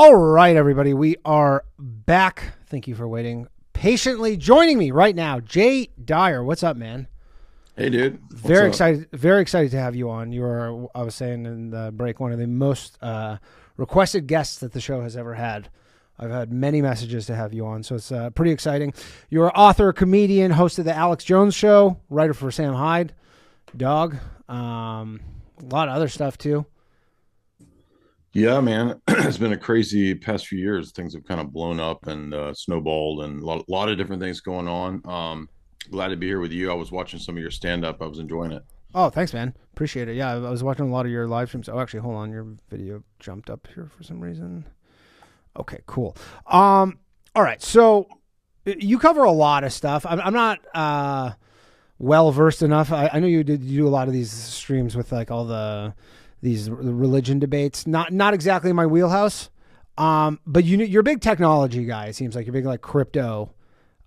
All right, everybody, we are back. Thank you for waiting patiently. Joining me right now, Jay Dyer. What's up, man? Hey, dude. Very excited to have you on. You are, I was saying in the break, one of the most requested guests that the show has ever had. I've had many messages to have you on, so it's pretty exciting. You're an author, comedian, host of the Alex Jones Show, writer for Sam Hyde, Dog, a lot of other stuff too. Yeah, man. It's been a crazy past few years. Things have kind of blown up and snowballed, and a lot of different things going on. Glad to be here with you. I was watching some of your stand-up. I was enjoying it. Oh, thanks, man. Appreciate it. Yeah, I was watching a lot of your live streams. Oh, actually, hold on. Your video jumped up here for some reason. Okay, cool. All right. So you cover a lot of stuff. I'm not well-versed enough. I know you do a lot of these streams with like all these religion debates. Not exactly my wheelhouse. But you're a big technology guy. It seems like you're big like crypto,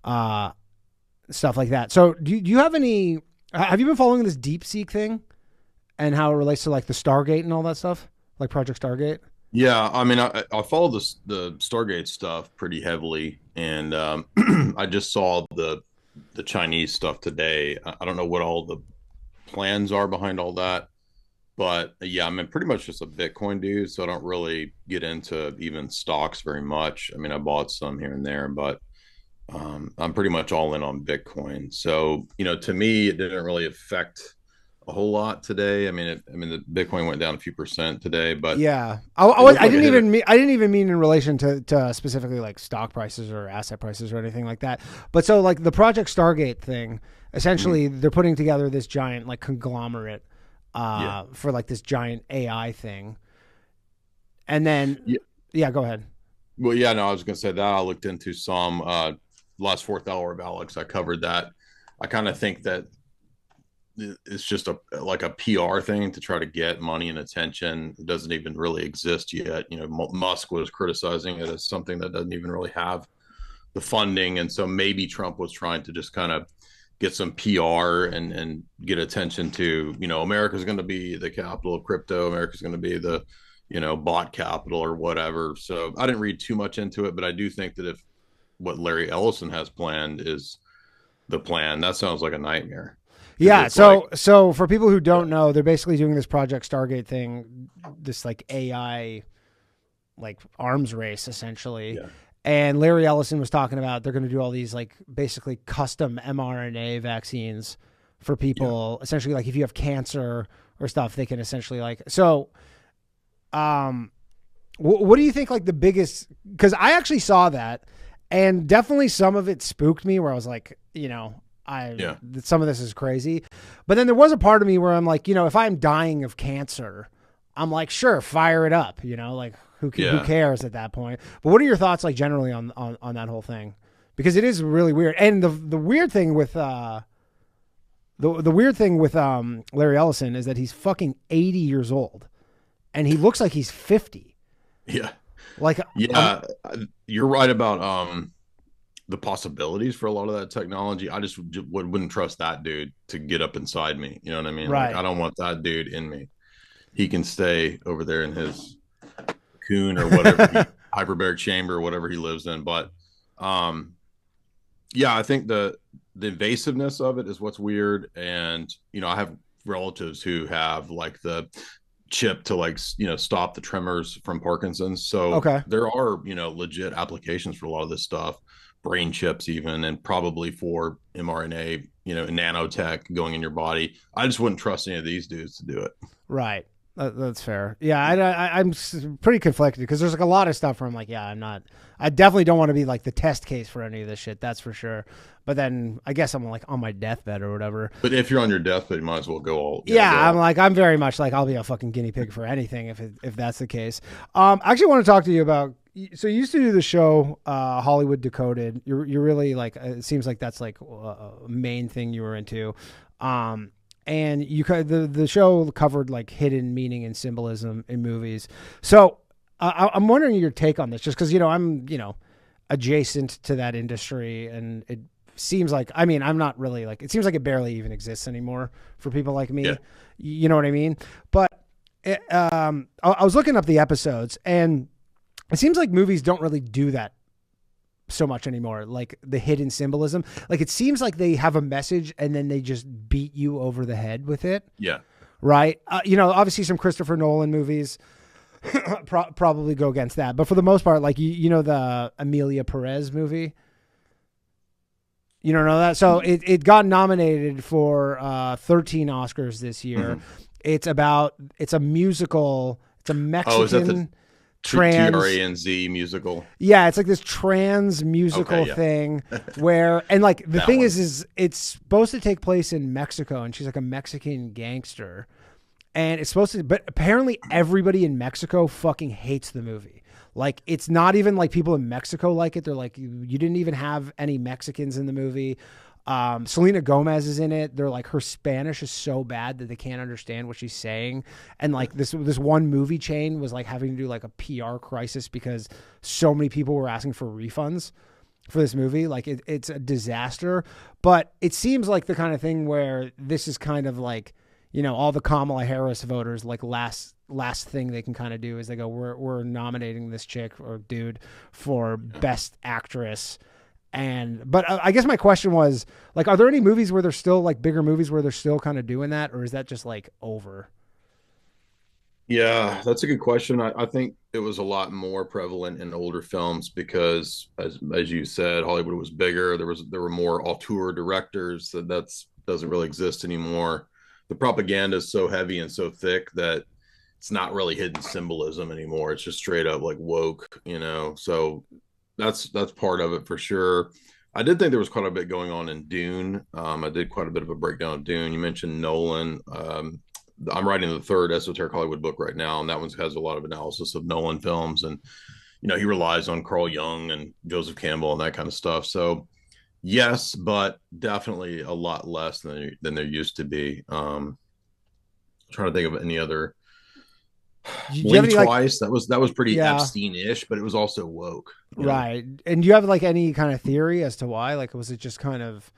stuff like that. So do you have any? Have you been following this DeepSeek thing and how it relates to like the Stargate and all that stuff, like Project Stargate? Yeah, I mean, I follow the Stargate stuff pretty heavily, and I just saw the Chinese stuff today. I don't know what all the plans are behind all that, but yeah, I'm pretty much just a Bitcoin dude, so I don't really get into even stocks very much. I mean, I bought some here and there, but I'm pretty much all in on Bitcoin. So, to me, it didn't really affect a whole lot today. I mean, the Bitcoin went down a few percent today, but yeah, I didn't even mean in relation to specifically like stock prices or asset prices or anything like that. But so like the Project Stargate thing, essentially they're putting together this giant like conglomerate for like this giant AI thing. And then, yeah, go ahead. Well, yeah, no, I was going to say that I looked into some last fourth hour of Alex. I covered that. I kind of think that it's just a PR thing to try to get money and attention. It doesn't even really exist yet. Musk was criticizing it as something that doesn't even really have the funding. And so maybe Trump was trying to just kind of get some PR and get attention to, America's going to be the capital of crypto. America's going to be the, bot capital or whatever. So I didn't read too much into it, but I do think that if what Larry Ellison has planned is the plan, that sounds like a nightmare. Yeah. So for people who don't know, they're basically doing this Project Stargate thing, this like AI, like arms race essentially. Yeah. And Larry Ellison was talking about they're going to do all these like basically custom mRNA vaccines for people. Yeah. Essentially, like if you have cancer or stuff, they can essentially like, so, what do you think like the biggest, because I actually saw that and definitely some of it spooked me where I was like, some of this is crazy. But then there was a part of me where I'm like, if I'm dying of cancer, I'm like, sure, fire it up, like who cares at that point? But what are your thoughts like generally on that whole thing? Because it is really weird. And the weird thing with the weird thing with Larry Ellison is that he's fucking 80 years old and he looks like he's 50. Yeah. Like, you're right about the possibilities for a lot of that technology. I just wouldn't trust that dude to get up inside me. You know what I mean? Right. Like, I don't want that dude in me. He can stay over there in his cocoon or whatever, hyperbaric chamber or whatever he lives in. But I think the invasiveness of it is what's weird. And, I have relatives who have like the chip to like, stop the tremors from Parkinson's. So there are, legit applications for a lot of this stuff, brain chips even, and probably for mRNA, nanotech going in your body. I just wouldn't trust any of these dudes to do it. Right. That's fair. Yeah, I'm pretty conflicted because there's like a lot of stuff where I'm like, I definitely don't want to be like the test case for any of this shit. That's for sure. But then I guess I'm like on my deathbed or whatever. But if you're on your deathbed, you might as well go all. I'm very much like I'll be a fucking guinea pig for anything if that's the case. I actually want to talk to you about. So you used to do the show Hollywood Decoded. You're really like it seems like that's like a main thing you were into. And the show covered like hidden meaning and symbolism in movies. So I'm wondering your take on this, just because I'm adjacent to that industry, and it seems like I'm not really like it seems like it barely even exists anymore for people like me. Yeah. You know what I mean? But I was looking up the episodes, and it seems like movies don't really do that so much anymore. Like the hidden symbolism, like it seems like they have a message and then they just beat you over the head with it. Yeah. Right. Obviously some Christopher Nolan movies probably go against that, but for the most part, like, the Emilia Perez movie, you don't know that. So it got nominated for 13 Oscars this year. Mm-hmm. It's a musical. It's a Mexican. Oh, is that the TRANZ musical? Yeah, it's like this trans musical thing where, and like the thing is it's supposed to take place in Mexico, and she's like a Mexican gangster, and it's supposed to, but apparently everybody in Mexico fucking hates the movie. Like, it's not even like people in Mexico like it. They're like, you didn't even have any Mexicans in the movie. Selena Gomez is in it. They're like, her Spanish is so bad that they can't understand what she's saying. And like this one movie chain was like having to do like a PR crisis because so many people were asking for refunds for this movie. Like it's a disaster, but it seems like the kind of thing where this is kind of like, all the Kamala Harris voters, like last thing they can kind of do is they go, we're nominating this chick or dude for best actress. But I guess my question was, like, are there any movies where there's still like bigger movies where they're still kind of doing that, or is that just like over? Yeah, that's a good question. I think it was a lot more prevalent in older films because, as you said, Hollywood was bigger. There were more auteur directors. That doesn't really exist anymore. The propaganda is so heavy and so thick that it's not really hidden symbolism anymore. It's just straight up like woke, So that's part of it for sure. I did think there was quite a bit going on in Dune. I did quite a bit of a breakdown of Dune. You mentioned Nolan. I'm writing the third Esoteric Hollywood book right now, and that one has a lot of analysis of Nolan films, and he relies on Carl Jung and Joseph Campbell and that kind of stuff. So yes, but definitely a lot less than there used to be. Trying to think of any other. Blink Twice. That was pretty Epstein-ish, but it was also woke. Right. And do you have like any kind of theory as to why? Like, was it just kind of,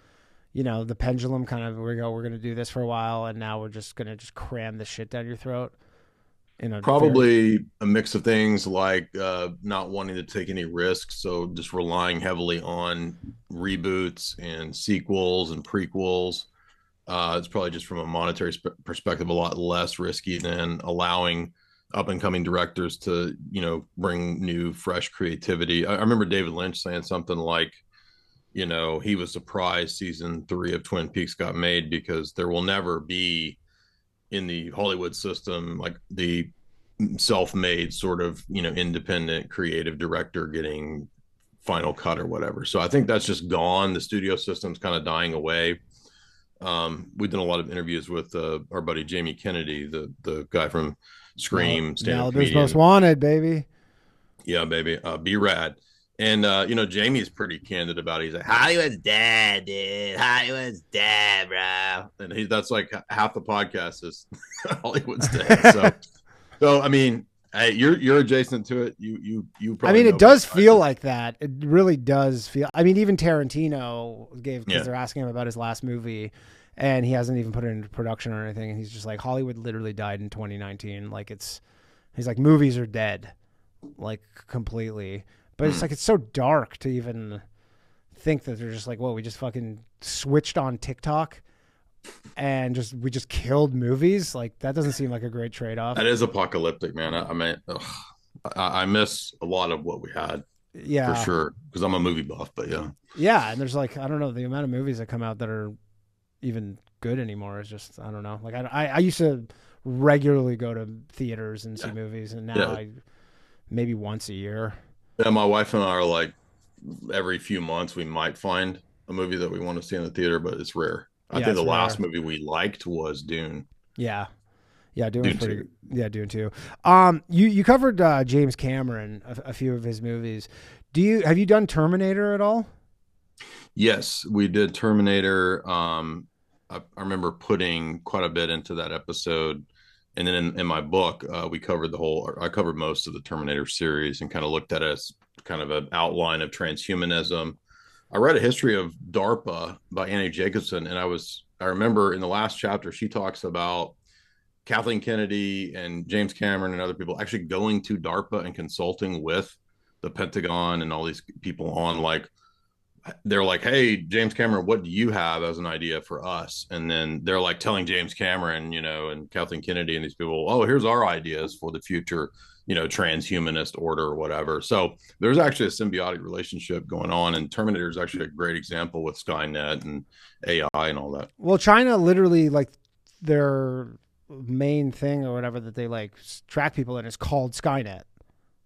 the pendulum kind of, we're going to do this for a while, and now we're just going to just cram the shit down your throat? Probably a mix of things, like not wanting to take any risks, so just relying heavily on reboots and sequels and prequels. It's probably just from a monetary perspective a lot less risky than allowing up and coming directors to bring new fresh creativity. I remember David Lynch saying something like, he was surprised season 3 of Twin Peaks got made because there will never be in the Hollywood system like the self-made sort of independent creative director getting final cut or whatever. So I think that's just gone. The studio system's kind of dying away. We've done a lot of interviews with our buddy Jamie Kennedy, the guy from Scream, Malibu's Most Wanted, baby. Yeah, baby. Be rad. And Jamie's pretty candid about it. He's like, Hollywood's dead, dude. Hollywood's dead, bro. And that's like half the podcast is Hollywood's dead. So I mean, hey, you're adjacent to it. You probably. I mean, it does feel like that. It really does feel. I mean, even Tarantino because they're asking him about his last movie, and he hasn't even put it into production or anything. And he's just like, Hollywood literally died in 2019. Like he's like, movies are dead, like completely. But it's like, it's so dark to even think that they're just like, whoa, we just fucking switched on TikTok and we just killed movies. Like, that doesn't seem like a great trade-off. That is apocalyptic, man. I mean, I miss a lot of what we had. Yeah, for sure. Because I'm a movie buff, but yeah. Yeah. And there's like, I don't know, the amount of movies that come out that are even good anymore is just, I don't know. Like I used to regularly go to theaters and see movies, and now I maybe once a year. Yeah, my wife and I are like, every few months we might find a movie that we want to see in the theater, but it's rare. I think the last movie we liked was Dune. Yeah. Yeah, Dune 2. Yeah, Dune 2. You covered James Cameron, a few of his movies. Have you done Terminator at all? Yes, we did Terminator. I remember putting quite a bit into that episode. And then in my book, I covered most of the Terminator series and kind of looked at it as kind of an outline of transhumanism. I read a history of DARPA by Annie Jacobson, and I remember in the last chapter, she talks about Kathleen Kennedy and James Cameron and other people actually going to DARPA and consulting with the Pentagon and all these people on, like, they're like, hey, James Cameron, what do you have as an idea for us? And then they're like telling James Cameron, you know, and Kathleen Kennedy and these people, oh, here's our ideas for the future, you know, transhumanist order or whatever. So there's actually a symbiotic relationship going on. And Terminator is actually a great example with Skynet and AI and all that. Well, China literally, like, their main thing or whatever that they like track people in is called Skynet.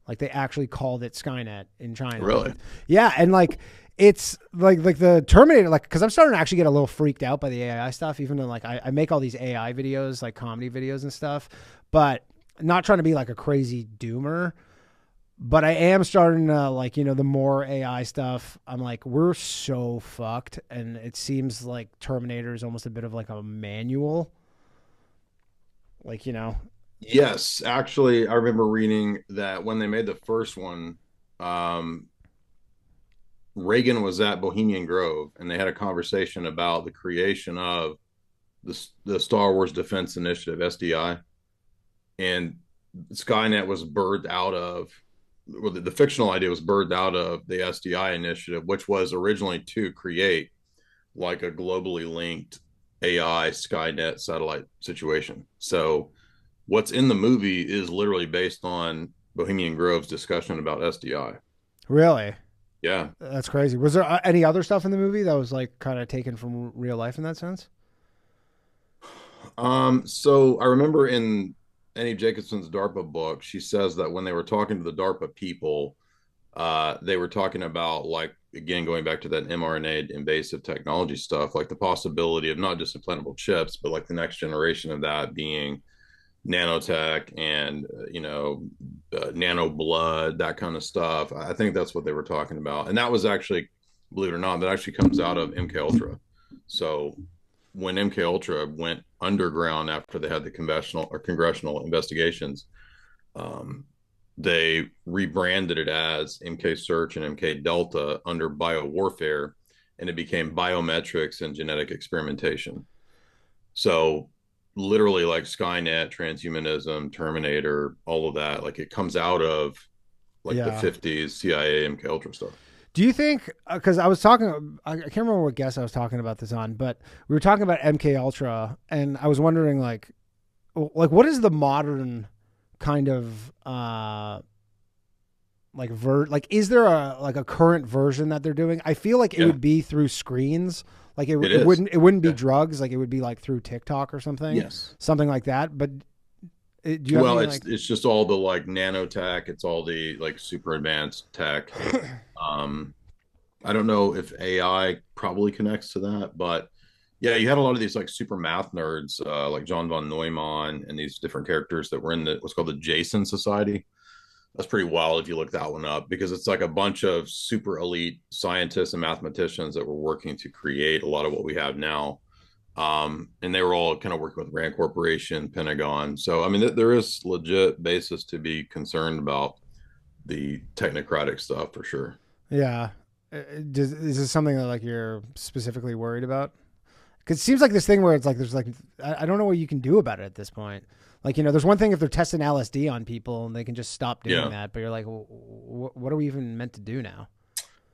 Like, they actually called it Skynet in China. Really? Yeah. And like, it's like the Terminator, like, because I'm starting to actually get a little freaked out by the AI stuff, even though like I make all these AI videos, like comedy videos and stuff, but not trying to be like a crazy doomer. But I am starting to, like, you know, the more AI stuff, I'm like, we're so fucked. And it seems like Terminator is almost a bit of like a manual. Like, you know. Yes, actually, I remember reading that when they made the first one, Reagan was at Bohemian Grove, and they had a conversation about the creation of the Star Wars Defense Initiative (SDI), and Skynet was birthed out of, well, the fictional idea was birthed out of the SDI initiative, which was originally to create like a globally linked AI Skynet satellite situation. So what's in the movie is literally based on Bohemian Grove's discussion about SDI. Really? Yeah. That's crazy. Was there any other stuff in the movie that was like kind of taken from real life in that sense? So I remember in Annie Jacobson's DARPA book, she says that when they were talking to the DARPA people, they were talking about, like, again, going back to that mRNA invasive technology stuff, like the possibility of not just implantable chips, but like the next generation of that being nanotech and nano blood, that kind of stuff. I think that's what they were talking about, and that was actually, believe it or not, that actually comes out of MK Ultra. So when MK Ultra went underground after they had the congressional investigations, they rebranded it as MK Search and MK Delta under biowarfare, and it became biometrics and genetic experimentation. So literally, like Skynet, transhumanism, Terminator, all of that, like, it comes out of like the 50s CIA, MK Ultra stuff. Do you think, because I was talking, I can't remember what guest I was talking about this on, but we were talking about MK Ultra, and I was wondering, like what is the modern kind of is there a current version that they're doing? I feel like it would be through screens. Like it wouldn't be drugs. Like it would be like through TikTok or something. Yes. Something like that. But it's just all the like nanotech. It's all the like super advanced tech. I don't know if AI probably connects to that, but yeah, you had a lot of these like super math nerds, like John von Neumann and these different characters that were in what's called the Jason Society. That's pretty wild if you look that one up, because it's like a bunch of super elite scientists and mathematicians that were working to create a lot of what we have now. And they were all kind of working with Rand Corporation, Pentagon. So, I mean, there is legit basis to be concerned about the technocratic stuff for sure. Yeah. Is this something that like you're specifically worried about? Because it seems like this thing where it's like there's like I don't know what you can do about it at this point. Like, you know, there's one thing if they're testing LSD on people and they can just stop doing that, but you're like, well, what are we even meant to do now?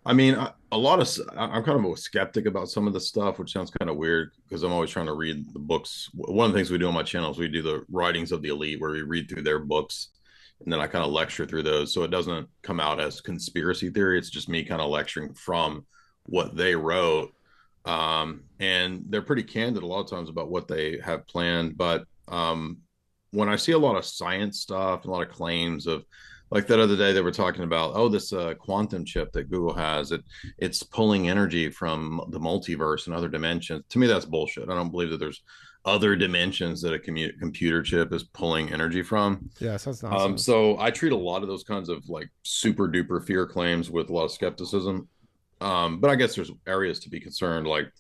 I mean, I'm kind of a skeptic about some of the stuff, which sounds kind of weird because I'm always trying to read the books. One of the things we do on my channel is we do the writings of the elite, where we read through their books and then I kind of lecture through those. So it doesn't come out as conspiracy theory. It's just me kind of lecturing from what they wrote. And they're pretty candid a lot of times about what they have planned. But when I see a lot of science stuff, a lot of claims of, like that other day they were talking about, oh, this quantum chip that Google has, it's pulling energy from the multiverse and other dimensions. To me, that's bullshit. I don't believe that there's other dimensions that a computer chip is pulling energy from. Yeah, so that's nonsense. So I treat a lot of those kinds of like super duper fear claims with a lot of skepticism. But I guess there's areas to be concerned, like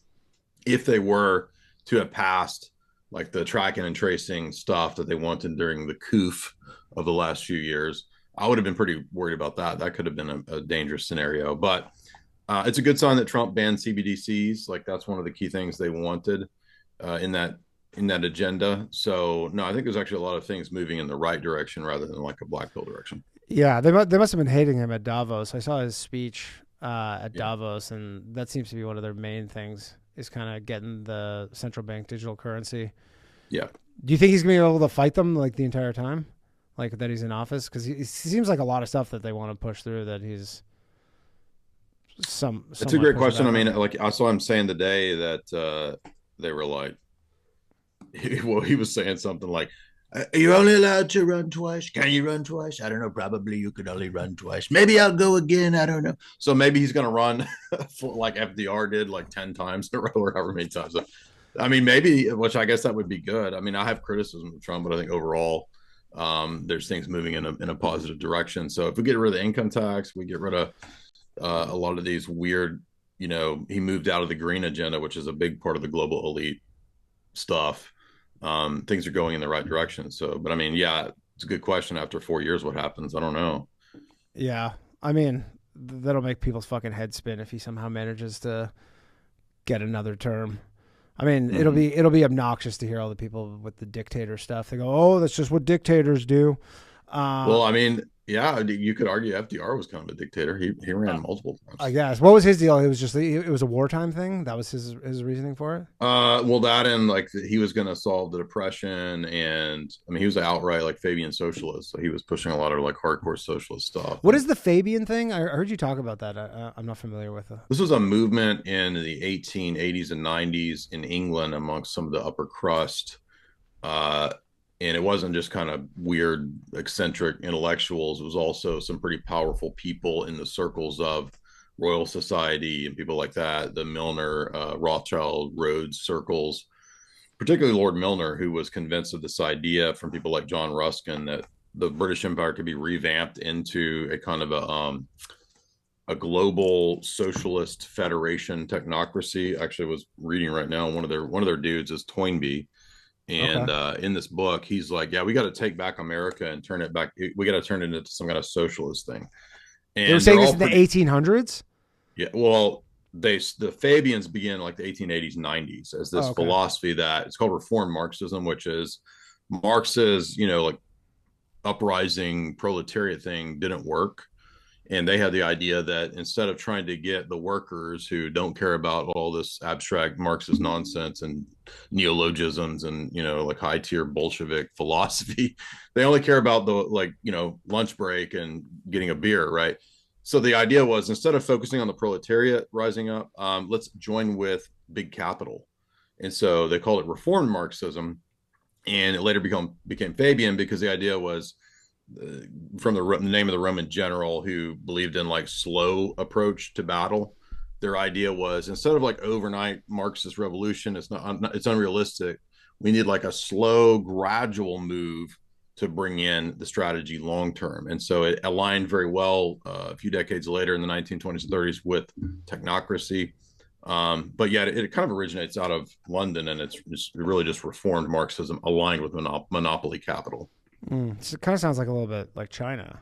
if they were to have passed like the tracking and tracing stuff that they wanted during the coup of the last few years, I would have been pretty worried about that. That could have been a dangerous scenario. But it's a good sign that Trump banned CBDCs. Like that's one of the key things they wanted in that agenda. So no, I think there's actually a lot of things moving in the right direction rather than like a black pill direction. Yeah, they must have been hating him at Davos. I saw his speech at Yeah. Davos, and that seems to be one of their main things is kind of getting the central bank digital currency. Yeah. Do you think he's gonna be able to fight them like the entire time, like that he's in office? Because he seems like a lot of stuff that they want to push through that he's It's a somewhat great pushing question. I back mean, on. like I saw him saying today that they were like, well, he was saying something like, "You're only allowed to run twice. Can you run twice? I don't know. Probably you could only run twice. Maybe I'll go again. I don't know." So maybe he's going to run for, like FDR did, like 10 times in a row or however many times. So, I mean, maybe, which I guess that would be good. I mean, I have criticism of Trump, but I think overall, there's things moving in a positive direction. So if we get rid of the income tax, we get rid of a lot of these weird, he moved out of the green agenda, which is a big part of the global elite stuff. Things are going in the right direction. So, but I mean, yeah, it's a good question. After 4 years, what happens? I don't know. Yeah, I mean that'll make people's fucking head spin if he somehow manages to get another term. I mean, Mm-hmm. it'll be obnoxious to hear all the people with the dictator stuff. They go, "Oh, that's just what dictators do." Uh, Well, I mean, yeah, you could argue FDR was kind of a dictator. He ran multiple I times. guess. What was his deal? It was just it was a wartime thing. That was his reasoning for it. Well, that and like he was going to solve the depression, and I mean, he was an outright like Fabian socialist, so he was pushing a lot of like hardcore socialist stuff. What And is the Fabian thing? I heard you talk about that. I'm not familiar with it. this was a movement in the 1880s and 90s in England amongst some of the upper crust. Uh, and it wasn't just kind of weird, eccentric intellectuals. It was also some pretty powerful people in the circles of Royal Society and people like that, the Milner, Rothschild, Rhodes circles, particularly Lord Milner, who was convinced of this idea from people like John Ruskin that the British Empire could be revamped into a kind of a global socialist federation technocracy. Actually, I was reading right now one of their dudes is Toynbee, Okay. and in this book, he's like, "Yeah, we got to take back America and turn it back. We got to turn it into some kind of socialist thing." They were And saying they're this all in the pretty, 1800s. yeah. Well, the Fabians begin like the 1880s, 90s as Oh, this okay. philosophy that it's called Reform Marxism, which is Marx's, like uprising proletariat thing didn't work, and they had the idea that instead of trying to get the workers who don't care about all this abstract Marxist nonsense and neologisms and like high tier Bolshevik philosophy, they only care about the like lunch break and getting a beer, right? So the idea was instead of focusing on the proletariat rising up, let's join with big capital, and so they called it reformed Marxism, and it later became Fabian because the idea was from the name of the Roman general who believed in like slow approach to battle. Their idea was instead of like overnight Marxist revolution, it's unrealistic. We need like a slow, gradual move to bring in the strategy long term. And so it aligned very well a few decades later in the 1920s and 30s with technocracy. But yeah, it kind of originates out of London, and it's really just reformed Marxism aligned with monopoly capital. So it kind of sounds like a little bit like China,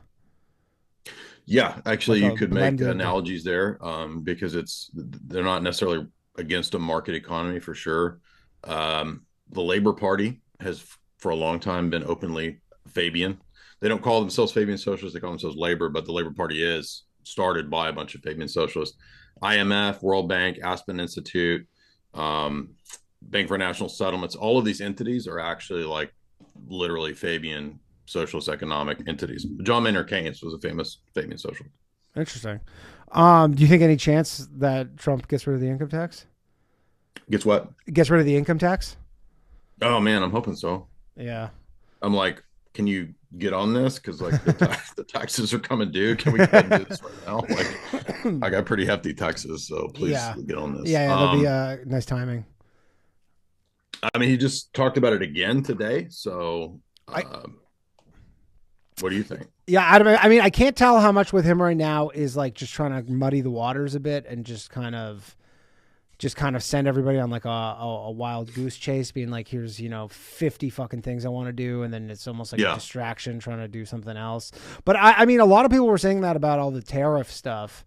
Yeah, actually, like you a could make blended. analogies there because they're not necessarily against a market economy for sure. The Labor Party has for a long time been openly Fabian. They don't call themselves Fabian socialists; they call themselves Labor, but the Labor Party is started by a bunch of Fabian socialists. IMF, World Bank, Aspen Institute, um, Bank for National Settlements, all of these entities are actually like literally Fabian socialist economic entities. John Maynard Keynes was a famous Fabian socialist. Interesting. Do you think any chance that Trump gets rid of the income tax? Guess what? Gets rid of the income tax? Oh man, I'm hoping so. Yeah. I'm like, can you get on this? Because like the taxes are coming due. Can we go ahead and do this right now? Like, I got pretty hefty taxes, so please Yeah. get on this. Yeah, that'll be nice timing. I mean, he just talked about it again today. So, I what do you think? Yeah, I mean, I can't tell how much with him right now is like just trying to muddy the waters a bit and just kind of send everybody on like a wild goose chase, being like, here's 50 fucking things I want to do, and then it's almost like a Yeah, distraction trying to do something else. But I mean, a lot of people were saying that about all the tariff stuff,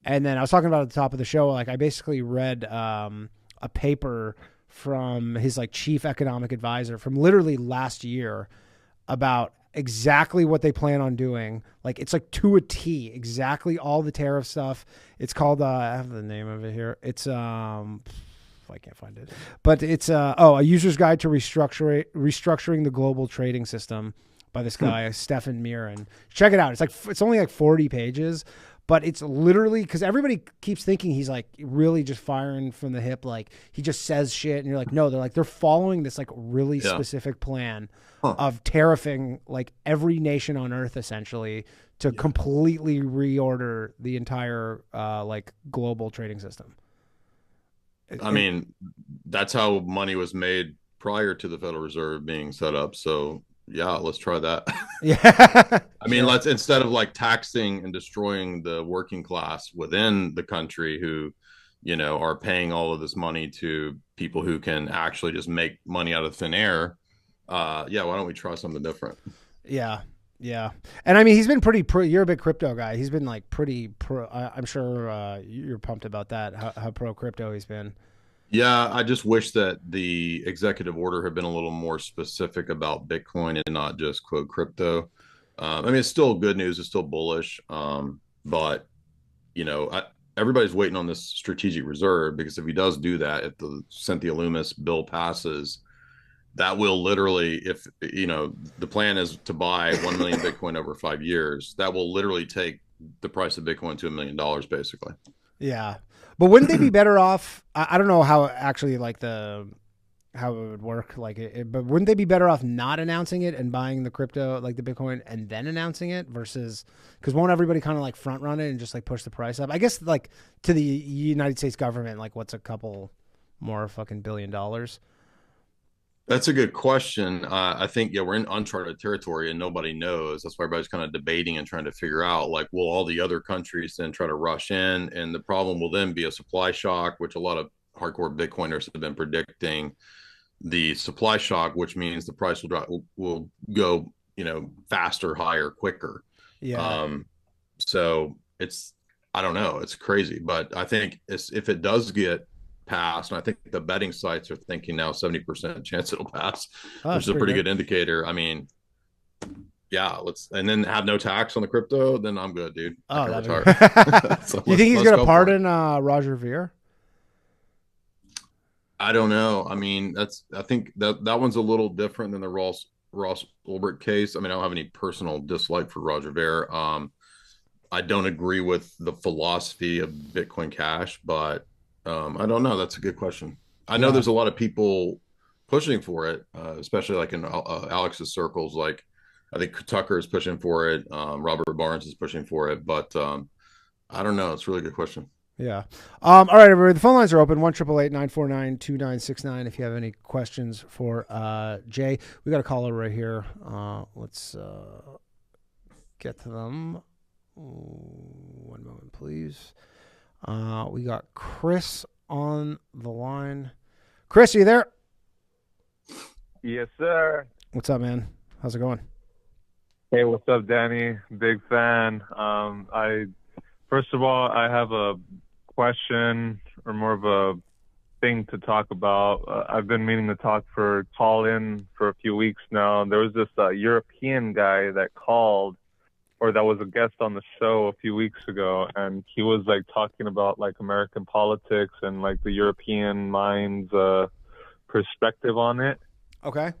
and then I was talking about at the top of the show, like I basically read a paper from his like chief economic advisor from literally last year about exactly what they plan on doing. Like it's like to a T, exactly all the tariff stuff. It's called I have the name of it here. It's I can't find it, but it's a user's guide to restructuring the global trading system by this guy Stefan Miran. Check it out. It's only like 40 pages, but it's literally, because everybody keeps thinking he's like really just firing from the hip, like he just says shit, and you're like, no, they're following this like really specific plan of tariffing like every nation on earth essentially to completely reorder the entire like global trading system. I mean, that's how money was made prior to the Federal Reserve being set up. So yeah, let's try that. Yeah. I mean, let's, instead of like taxing and destroying the working class within the country who, you know, are paying all of this money to people who can actually just make money out of thin air. Yeah, why don't we try something different? Yeah. Yeah. And I mean, he's been pretty pro. You're a big crypto guy. He's been like pretty pro. I'm sure you're pumped about that, how pro crypto he's been. Yeah, I just wish that the executive order had been a little more specific about Bitcoin and not just quote crypto. I mean, it's still good news. It's still bullish. But, you know, everybody's waiting on this strategic reserve, because if he does do that, if the Cynthia Loomis bill passes, that will literally, if, you know, the plan is to buy 1 million Bitcoin over 5 years, that will literally take the price of Bitcoin to $1 million, basically. Yeah. But wouldn't they be better off? I don't know how actually like how it would work, like but wouldn't they be better off not announcing it and buying the crypto, like the Bitcoin, and then announcing it versus, because won't everybody kind of like front run it and just like push the price up? I guess like to the United States government, like what's a couple more fucking $1 billion? That's a good question. I think, yeah, we're in uncharted territory and nobody knows. That's why everybody's kind of debating and trying to figure out, like, will all the other countries then try to rush in? And the problem will then be a supply shock, which a lot of hardcore Bitcoiners have been predicting the supply shock, which means the price will drop, will go, you know, faster, higher, quicker. Yeah. So it's, I don't know, it's crazy, but I think if it does get passed, and I think the betting sites are thinking now 70% chance it'll pass, which is a pretty good indicator. I mean, yeah, and then have no tax on the crypto, then I'm good, dude. Oh, so you think he's gonna pardon Roger Ver? I don't know. I mean, I think that one's a little different than the Ross Ulbricht case. I mean, I don't have any personal dislike for Roger Ver. I don't agree with the philosophy of Bitcoin Cash, but I don't know. That's a good question. I know there's a lot of people pushing for it, especially like in Alex's circles. Like, I think Tucker is pushing for it. Robert Barnes is pushing for it, but I don't know. It's a really good question. Yeah. All right, everybody. The phone lines are open. 1-888-949-2969. If you have any questions for Jay, we got a caller right here. Let's get to them. One moment, please. We got Chris on the line. Chris, are you there? Yes, sir. What's up, man? How's it going? Hey, what's up, Danny? Big fan. First of all, I have a question, or more of a thing to talk about. I've been meaning to call in for a few weeks now. There was this European guy that called, or that was a guest on the show a few weeks ago, and he was like talking about like American politics and like the European mind's perspective on it. Okay.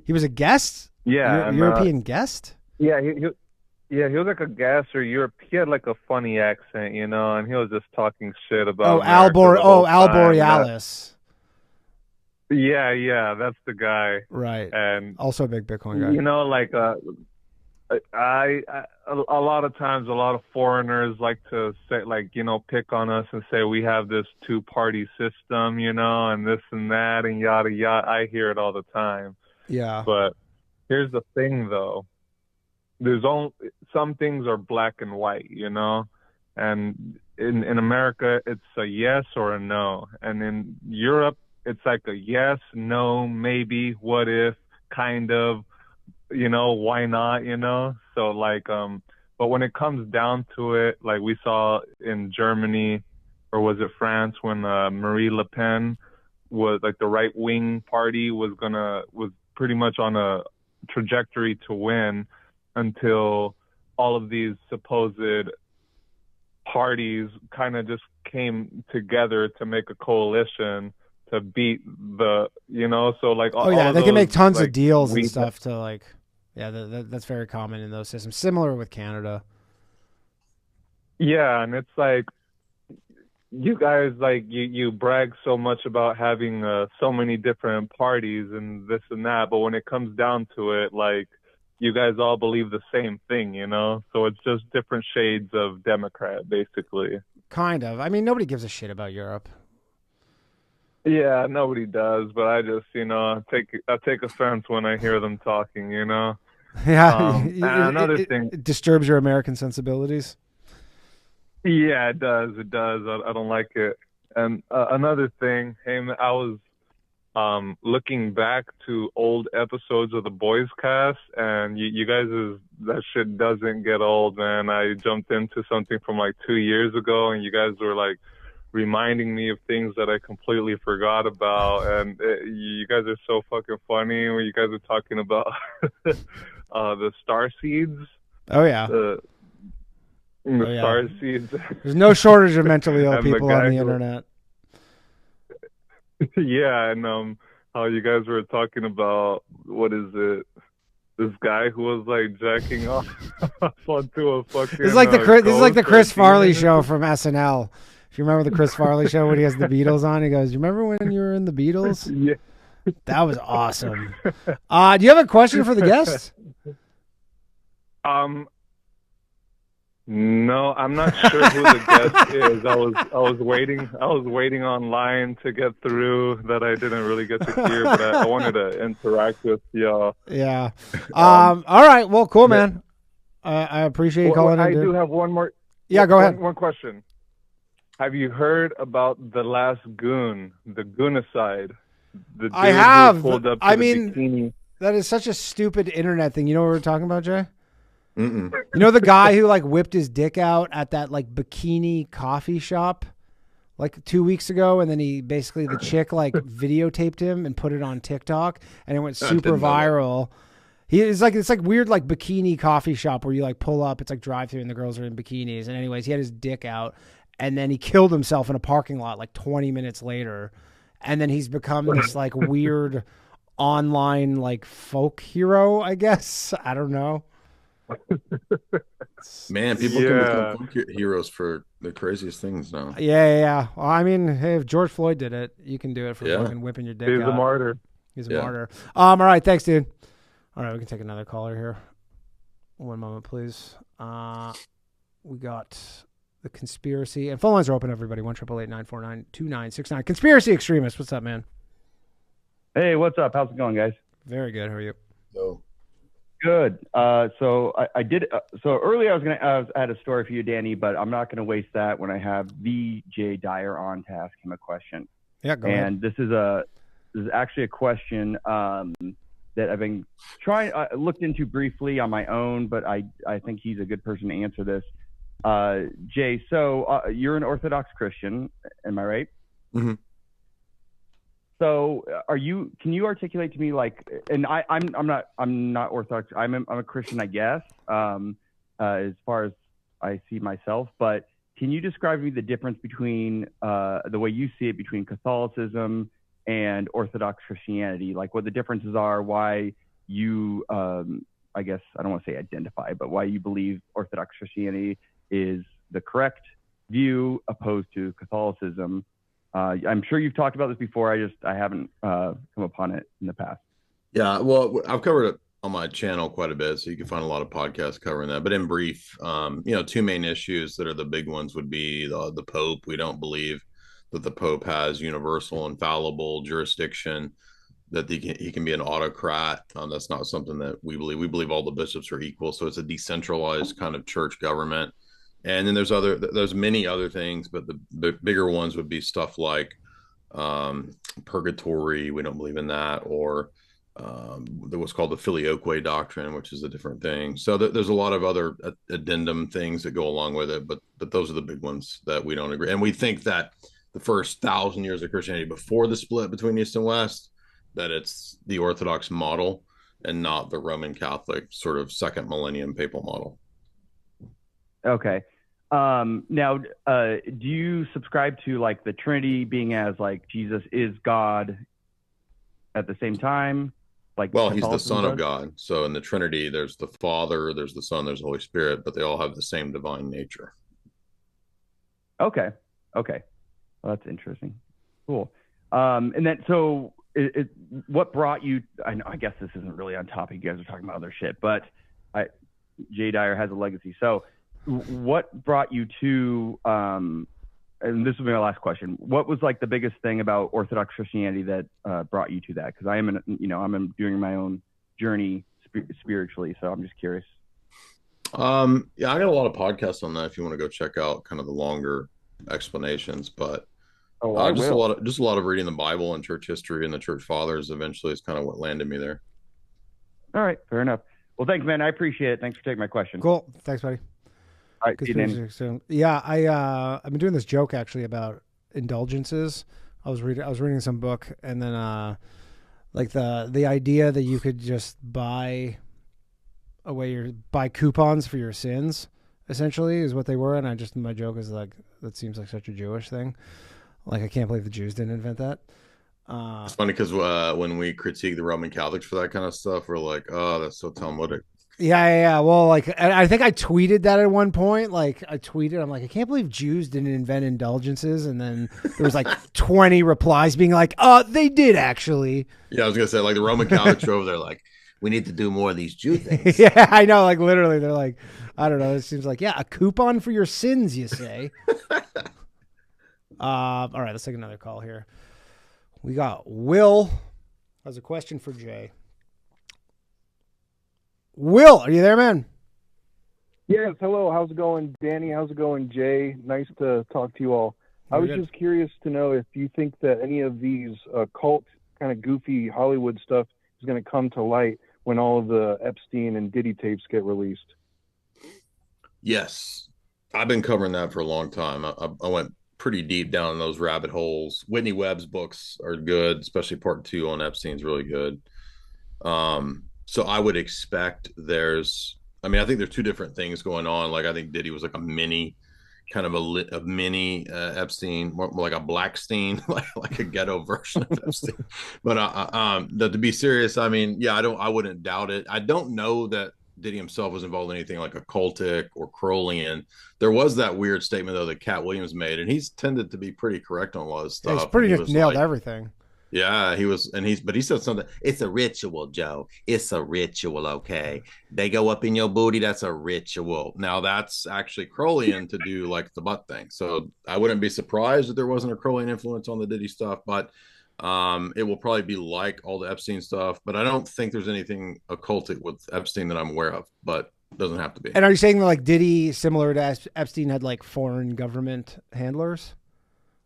He was a guest? Yeah. European guest? Yeah, he was like a guest, or Europe. He had like a funny accent, you know, and he was just talking shit about Al Borealis. Yeah, that's the guy. Right. And also a big Bitcoin guy. You know, like a lot of times, a lot of foreigners like to say, like, you know, pick on us and say we have this two-party system, you know, and this and that and yada yada. I hear it all the time. Yeah. But here's the thing, though. There's only some things are black and white, you know, and in America it's a yes or a no, and in Europe it's like a yes, no, maybe, what if, kind of, you know, why not, you know. So like but when it comes down to it, like we saw in Germany, or was it France, when Marie Le Pen was like, the right wing party was pretty much on a trajectory to win until all of these supposed parties kind of just came together to make a coalition to beat the, so like, oh yeah, they can make tons of deals and stuff to like, yeah, that's very common in those systems. Similar with Canada. Yeah, and it's like, you guys, like, you brag so much about having so many different parties and this and that, but when it comes down to it, like, you guys all believe the same thing, so it's just different shades of Democrat, basically. Kind of. I mean, nobody gives a shit about Europe. Yeah, nobody does, but I just, I take offense when I hear them talking, Yeah. And another thing, it disturbs your American sensibilities. Yeah, it does. It does. I don't like it. And another thing, hey, I was looking back to old episodes of the Boys Cast, and you guys, that shit doesn't get old, man. I jumped into something from like 2 years ago, and you guys were like reminding me of things that I completely forgot about. And you guys are so fucking funny when you guys are talking about the star seeds. Oh, yeah. The star seeds. There's no shortage of mentally ill people on the internet. Yeah, and how you guys were talking about, what is it? This guy who was like jacking off onto a fucking. This is like the Chris Farley show from SNL. If you remember the Chris Farley show when he has the Beatles on, he goes, "You remember when you were in the Beatles?" Yeah, that was awesome. Do you have a question for the guest? No, I'm not sure who the guest is. I was waiting online to get through that. I didn't really get to hear, but I wanted to interact with y'all. Yeah. All right. Well, cool, man. I appreciate you calling in. I do have one more. Yeah, go ahead. One question. Have you heard about the last goon, the goonicide? The dude I have. Pulled up to I the mean, bikini. That is such a stupid internet thing. You know what we're talking about, Jay? Mm-mm. You know the guy who like whipped his dick out at that like bikini coffee shop like 2 weeks ago, and then he basically, the chick like videotaped him and put it on TikTok, and it went super viral. It's like weird like bikini coffee shop where you like pull up, it's like drive through and the girls are in bikinis. And anyways, he had his dick out, and then he killed himself in a parking lot like 20 minutes later, and then he's become this like weird online like folk hero, I guess. I don't know. Man, people can become heroes for the craziest things now. Yeah. Well, I mean, hey, if George Floyd did it, you can do it for fucking whipping your dick out. He's a martyr. He's a martyr. All right, thanks, dude. All right, we can take another caller here. One moment, please. We got the conspiracy, and phone lines are open, everybody. 1-888-949-2969. Conspiracy extremist, what's up, man? Hey, what's up? How's it going, guys? Very good. How are you? Good. So I did. So earlier I had a story for you, Danny, but I'm not going to waste that when I have Dyer on to ask him a question. Yeah, go ahead. And this is actually a question that I've been trying. I looked into briefly on my own, but I think he's a good person to answer this. Jay, so you're an Orthodox Christian, am I right? Mm-hmm. So can you articulate to me, like, and I'm not Orthodox. I'm a Christian, I guess, as far as I see myself, but can you describe to me the difference between the way you see it between Catholicism and Orthodox Christianity, like what the differences are, why you, I guess, I don't want to say identify, but why you believe Orthodox Christianity is the correct view opposed to Catholicism? I'm sure you've talked about this before. I haven't come upon it in the past. Yeah, well, I've covered it on my channel quite a bit, so you can find a lot of podcasts covering that. But in brief, two main issues that are the big ones would be the Pope. We don't believe that the Pope has universal, infallible jurisdiction, that he can be an autocrat. That's not something that we believe. We believe all the bishops are equal, so it's a decentralized kind of church government. And then there's many other things, but the bigger ones would be stuff like purgatory. We don't believe in that, or what's called the filioque doctrine, which is a different thing. So there's a lot of other addendum things that go along with it, but those are the big ones that we don't agree. And we think that the first 1,000 years of Christianity before the split between East and West, that it's the Orthodox model. and not the Roman Catholic sort of second millennium papal model. Okay. Now, do you subscribe to like the Trinity being as like Jesus is God at the same time? Like, well, he's the Son of God. So in the Trinity, there's the Father, there's the Son, there's the Holy Spirit, but they all have the same divine nature. Okay. Okay. Well, that's interesting. Cool. And then, so what brought you, I guess this isn't really on topic. You guys are talking about other shit, but Jay Dyer has a legacy. So what brought you to, and this will be my last question. What was like the biggest thing about Orthodox Christianity that brought you to that? Because I'm doing my own journey spiritually, so I'm just curious. Yeah, I got a lot of podcasts on that if you want to go check out kind of the longer explanations, but just a lot of reading the Bible and church history and the church fathers eventually is kind of what landed me there. All right, fair enough. Well, thanks, man. I appreciate it. Thanks for taking my question. Cool. Thanks, buddy. All right, soon. Yeah, I've been doing this joke actually about indulgences. I was reading some book, and then like the idea that you could just buy coupons for your sins, essentially, is what they were. And my joke is like, that seems like such a Jewish thing. Like, I can't believe the Jews didn't invent that. It's funny because when we critique the Roman Catholics for that kind of stuff, we're like, oh, that's so Talmudic. Yeah. Well, like, I think I tweeted that at one point. Like, I'm like, I can't believe Jews didn't invent indulgences. And then there was like 20 replies being like, they did actually. Yeah, I was going to say, like, the Roman Catholics are over there like, we need to do more of these Jew things. Yeah, I know. Like, literally, they're like, I don't know. It seems like, yeah, a coupon for your sins, you say. All right, let's take another call here. We got Will has a question for Jay. Will, are you there, man? Yes, hello. How's it going, Danny? How's it going, Jay? Nice to talk to you all. I was just curious to know if you think that any of these cult kind of goofy Hollywood stuff is going to come to light when all of the Epstein and Diddy tapes get released. Yes. I've been covering that for a long time. I went pretty deep down in those rabbit holes. Whitney Webb's books are good, especially part 2 on Epstein's really good. So I would expect I think there's 2 different things going on. Like, I think Diddy was like a mini Epstein, more like a Blackstein, like a ghetto version of Epstein. But to be serious, I mean, yeah, I wouldn't doubt it. I don't know that Diddy himself was involved in anything like occultic or Crowleyan. There was that weird statement though that Cat Williams made, and he's tended to be pretty correct on a lot of stuff. Yeah, he's pretty much nailed everything. Yeah, but he said something. It's a ritual, Joe. It's a ritual, okay? They go up in your booty. That's a ritual. Now, that's actually Crowleyan to do like the butt thing. So I wouldn't be surprised if there wasn't a Crowleyan influence on the Diddy stuff, but it will probably be like all the Epstein stuff. But I don't think there's anything occultic with Epstein that I'm aware of, but it doesn't have to be. And are you saying that like Diddy, similar to Epstein, had like foreign government handlers?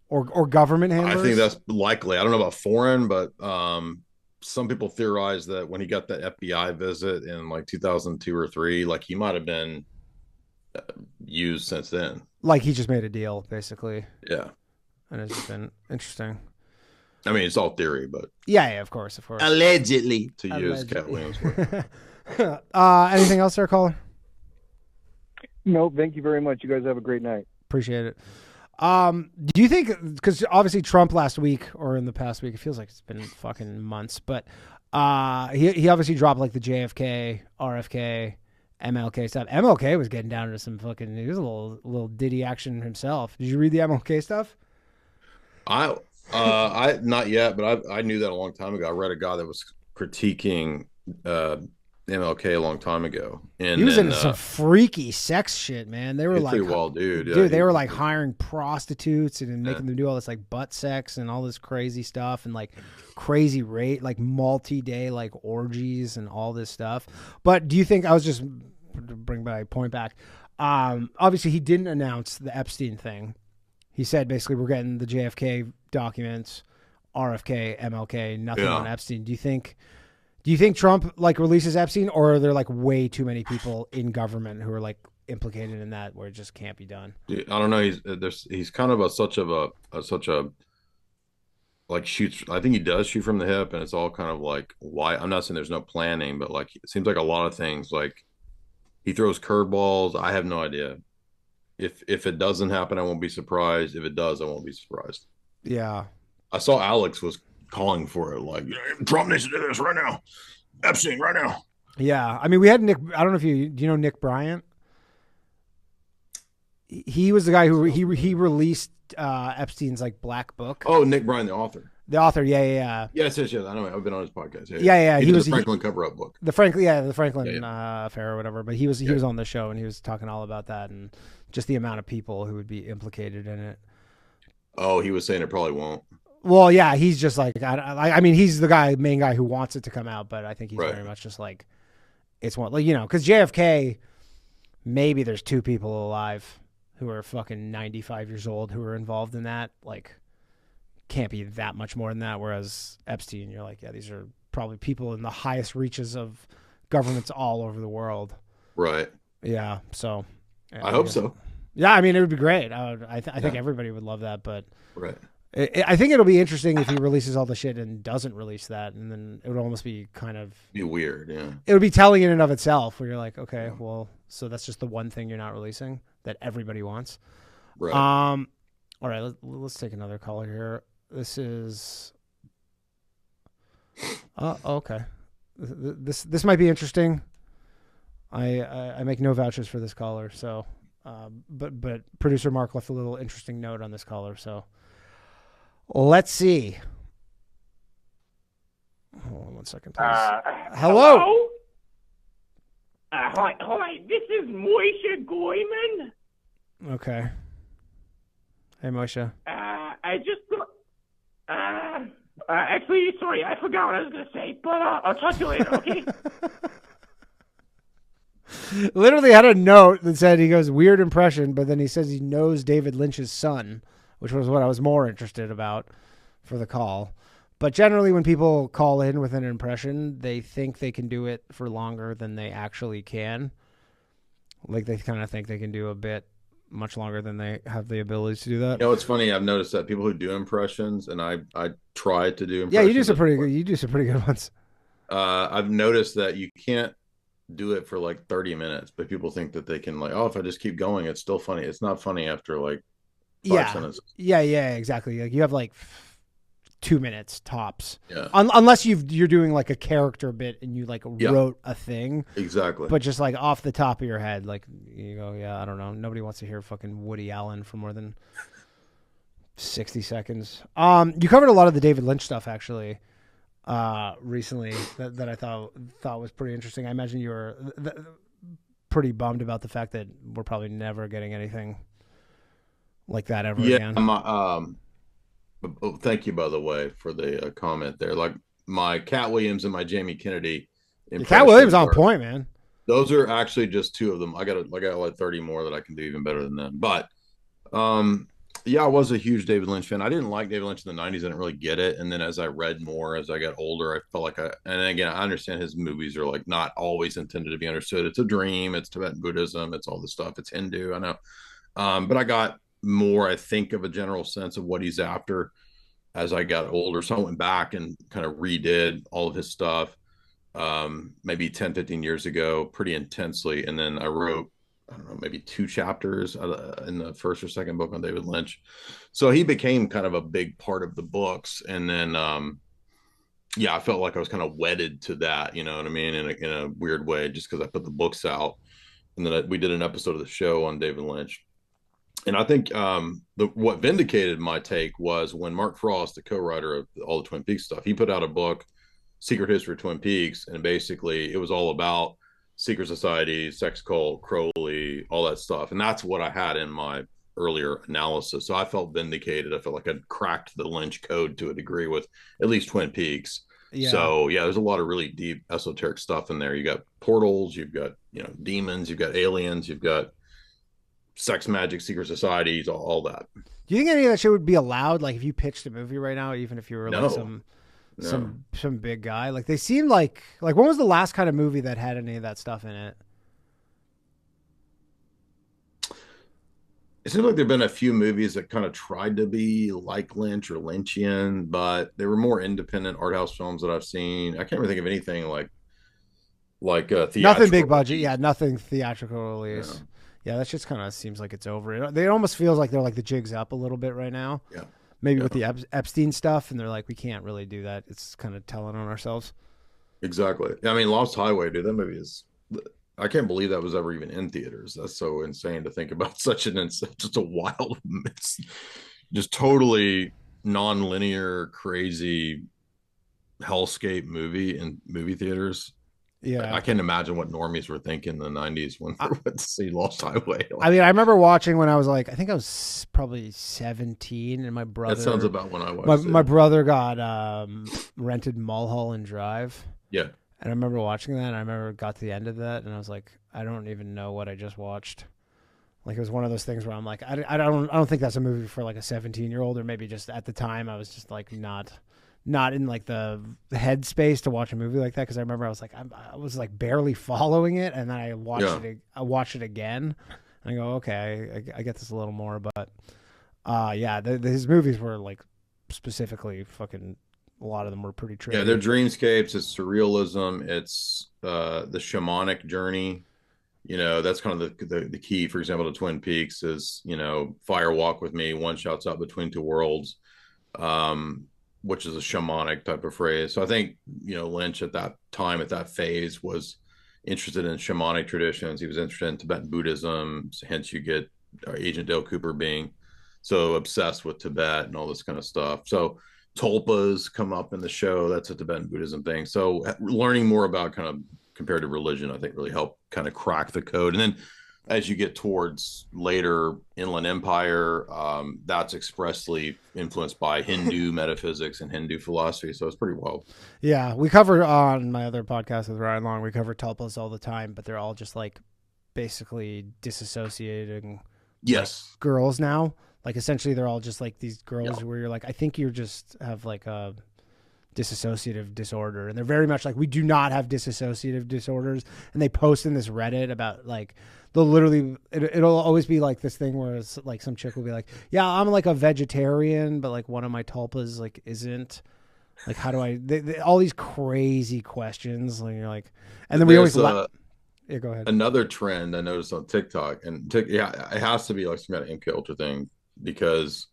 Or government handlers? I think that's likely. I don't know about foreign, but some people theorize that when he got that FBI visit in like 2002 or 3, like he might have been used since then. Like he just made a deal, basically. Yeah. And it's just been interesting. I mean, it's all theory, but yeah, of course. Allegedly, to use Cat Williams' word. Anything else there, caller? No, thank you very much. You guys have a great night. Appreciate it. Do you think, because obviously Trump last week or in the past week, it feels like it's been fucking months, but he obviously dropped like the JFK, RFK, MLK stuff. MLK was getting down to some fucking, he was a little Diddy action himself. Did you read the MLK stuff? I not yet, but I knew that a long time ago. I read a guy that was critiquing MLK a long time ago, and he was into some freaky sex shit, man. They were like, pretty wild dude. Dude, they were like hiring prostitutes and making them do all this like butt sex and all this crazy stuff and like crazy rate, like multi-day like orgies and all this stuff. But do you think, I was just to bring my point back, obviously he didn't announce the Epstein thing. He said basically we're getting the JFK documents, RFK, MLK, nothing on Epstein. Do you think Trump like releases Epstein, or are there like way too many people in government who are like implicated in that where it just can't be done? I don't know. He's kind of such a like shoots. I think he does shoot from the hip, and it's all kind of like why. I'm not saying there's no planning, but like it seems like a lot of things. Like he throws curveballs. I have no idea. If it doesn't happen, I won't be surprised. If it does, I won't be surprised. Yeah. I saw Alex was calling for it, like Trump needs to do this right now. Epstein right now. Yeah. I mean, we had Nick. I don't know if do you know Nick Bryant? He was the guy who he released Epstein's like black book. Oh, Nick Bryant, the author. The author, yeah. Yes. I know. I've been on his podcast. Yeah. He was the Franklin cover-up book. The Franklin affair or whatever. But he was on the show and he was talking all about that and just the amount of people who would be implicated in it. Oh, he was saying it probably won't. Well, yeah, he's just like I mean, he's the main guy who wants it to come out, but I think he's very much just like it's one, like, you know, because JFK, maybe there's 2 people alive who are fucking 95 years old who are involved in that. Like, can't be that much more than that. Whereas Epstein, you're like, yeah, these are probably people in the highest reaches of governments all over the world. Right. Yeah. So I hope so. Yeah. I mean, it would be great. I think everybody would love that, but right. I think it'll be interesting if he releases all the shit and doesn't release that. And then it would almost be kind of be weird. Yeah. It would be telling in and of itself where you're like, okay, well, so that's just the one thing you're not releasing that everybody wants. Right. All right. Let's take another caller here. This is, okay. This might be interesting. I make no vouchers for this caller. So, but producer Mark left a little interesting note on this caller. So let's see. Hold on one second, please. Hello? Hi, this is Moishe Goyman. Okay. Hey, Moshe. I just actually, sorry, I forgot what I was going to say, but I'll talk to you later, okay? Literally had a note that said, he goes, weird impression, but then he says he knows David Lynch's son, which was what I was more interested about for the call. But generally, when people call in with an impression, they think they can do it for longer than they actually can. Like, they kind of think they can do a bit much longer than they have the ability to do that. You know, it's funny. I've noticed that people who do impressions, and I try to do impressions. Yeah, you do some pretty good ones. I've noticed that you can't do it for like 30 minutes, but people think that they can, like, oh, if I just keep going, it's still funny. It's not funny after like 5 sentences. Yeah, exactly. Like, you have like 2 minutes tops. Yeah. Unless you're doing like a character bit and you like wrote a thing. Exactly. But just like off the top of your head, like you go, yeah, I don't know. Nobody wants to hear fucking Woody Allen for more than 60 seconds. You covered a lot of the David Lynch stuff actually recently that I thought was pretty interesting. I imagine you were pretty bummed about the fact that we're probably never getting anything like that ever again. Oh, thank you, by the way, for the comment there. Like my Cat Williams and my Jamie Kennedy. Cat Williams on point, man. Those are actually just 2 of them. I got like 30 more that I can do even better than them. But yeah, I was a huge David Lynch fan. I didn't like David Lynch in the 90s. I didn't really get it. And then as I read more, as I got older, I felt like and again, I understand his movies are like not always intended to be understood. It's a dream. It's Tibetan Buddhism. It's all this stuff. It's Hindu. I know. But I got more, I think, of a general sense of what he's after as I got older. So I went back and kind of redid all of his stuff maybe 10, 15 years ago pretty intensely. And then I wrote, I don't know, maybe 2 chapters in the first or second book on David Lynch. So he became kind of a big part of the books. And then, I felt like I was kind of wedded to that, you know what I mean? In a weird way, just because I put the books out. And then we did an episode of the show on David Lynch. And I think what vindicated my take was when Mark Frost, the co-writer of all the Twin Peaks stuff, he put out a book, Secret History of Twin Peaks, and basically it was all about secret society, sex cult, Crowley, all that stuff. And that's what I had in my earlier analysis. So I felt vindicated. I felt like I'd cracked the Lynch code to a degree with at least Twin Peaks. Yeah. So yeah, there's a lot of really deep esoteric stuff in there. You got portals, you've got, demons, you've got aliens, you've got sex magic, secret societies, all that. Do you think any of that shit would be allowed? Like if you pitched a movie right now, even if you were like some big guy, like they seem like when was the last kind of movie that had any of that stuff in it? it seems like there've been a few movies that kind of tried to be like Lynch or Lynchian, but they were more independent art house films that I've seen. I can't really think of anything like Nothing theatrical big budget. release. Yeah, nothing theatrical release. Yeah. Yeah, that just kind of seems like it's over. It almost feels like they're like the jig's up a little bit right now. Yeah. Maybe Yeah. with the Epstein stuff, and they're like, we can't really do that. It's kind of telling on ourselves. Exactly. I mean, Lost Highway, dude, that movie is. I can't believe that was ever even in theaters. That's so insane to think about. Just a wild, just totally non-linear, crazy hellscape movie in movie theaters. Yeah. I can't imagine what normies were thinking in the 90s when they went to see Lost Highway. I mean, I remember watching when I was like, I think I was probably 17, and my brother. That sounds about when I was. My brother got rented Mulholland Drive. Yeah. And I remember watching that, and I remember got to the end of that, and I was like, I don't even know what I just watched. Like, it was one of those things where I'm like, I don't think that's a movie for like a 17-year-old, or maybe just at the time I was just like not in like the headspace to watch a movie like that, because I remember I was like I was like barely following it, and then I watched it again, and I go, okay, I get this a little more, but yeah, his movies were like specifically fucking. A lot of them were pretty tricky. Yeah, they're dreamscapes. It's surrealism. It's the shamanic journey. You know, that's kind of the key. For example, to Twin Peaks is, you know, fire walk with me. One shouts out between two worlds, which is a shamanic type of phrase. So I think, you know, Lynch at that time, at that phase, was interested in shamanic traditions. He was interested in Tibetan Buddhism. So hence you get Agent Dale Cooper being so obsessed with Tibet and all this kind of stuff. So tulpas come up in the show. That's a Tibetan Buddhism thing. So learning more about kind of comparative religion, I think, really helped kind of crack the code. And then as you get towards later Inland Empire, that's expressly influenced by Hindu metaphysics and Hindu philosophy. So it's pretty wild. Yeah, we cover on my other podcast with Ryan Long, we cover tulpas all the time, but they're all just like basically disassociating girls now. Like, essentially, they're all just like these girls where you're like, I think you just have like a dissociative disorder. And they're very much like, we do not have dissociative disorders. And they post in this Reddit about like, they'll literally, it'll always be like this thing where it's like some chick will be like, yeah, I'm like a vegetarian, but like one of my tulpas like isn't. Like, how do I, all these crazy questions. Like, you're like, and then we always yeah, go ahead. Another trend I noticed on TikTok, and it has to be like some kind of MK Ultra thing, because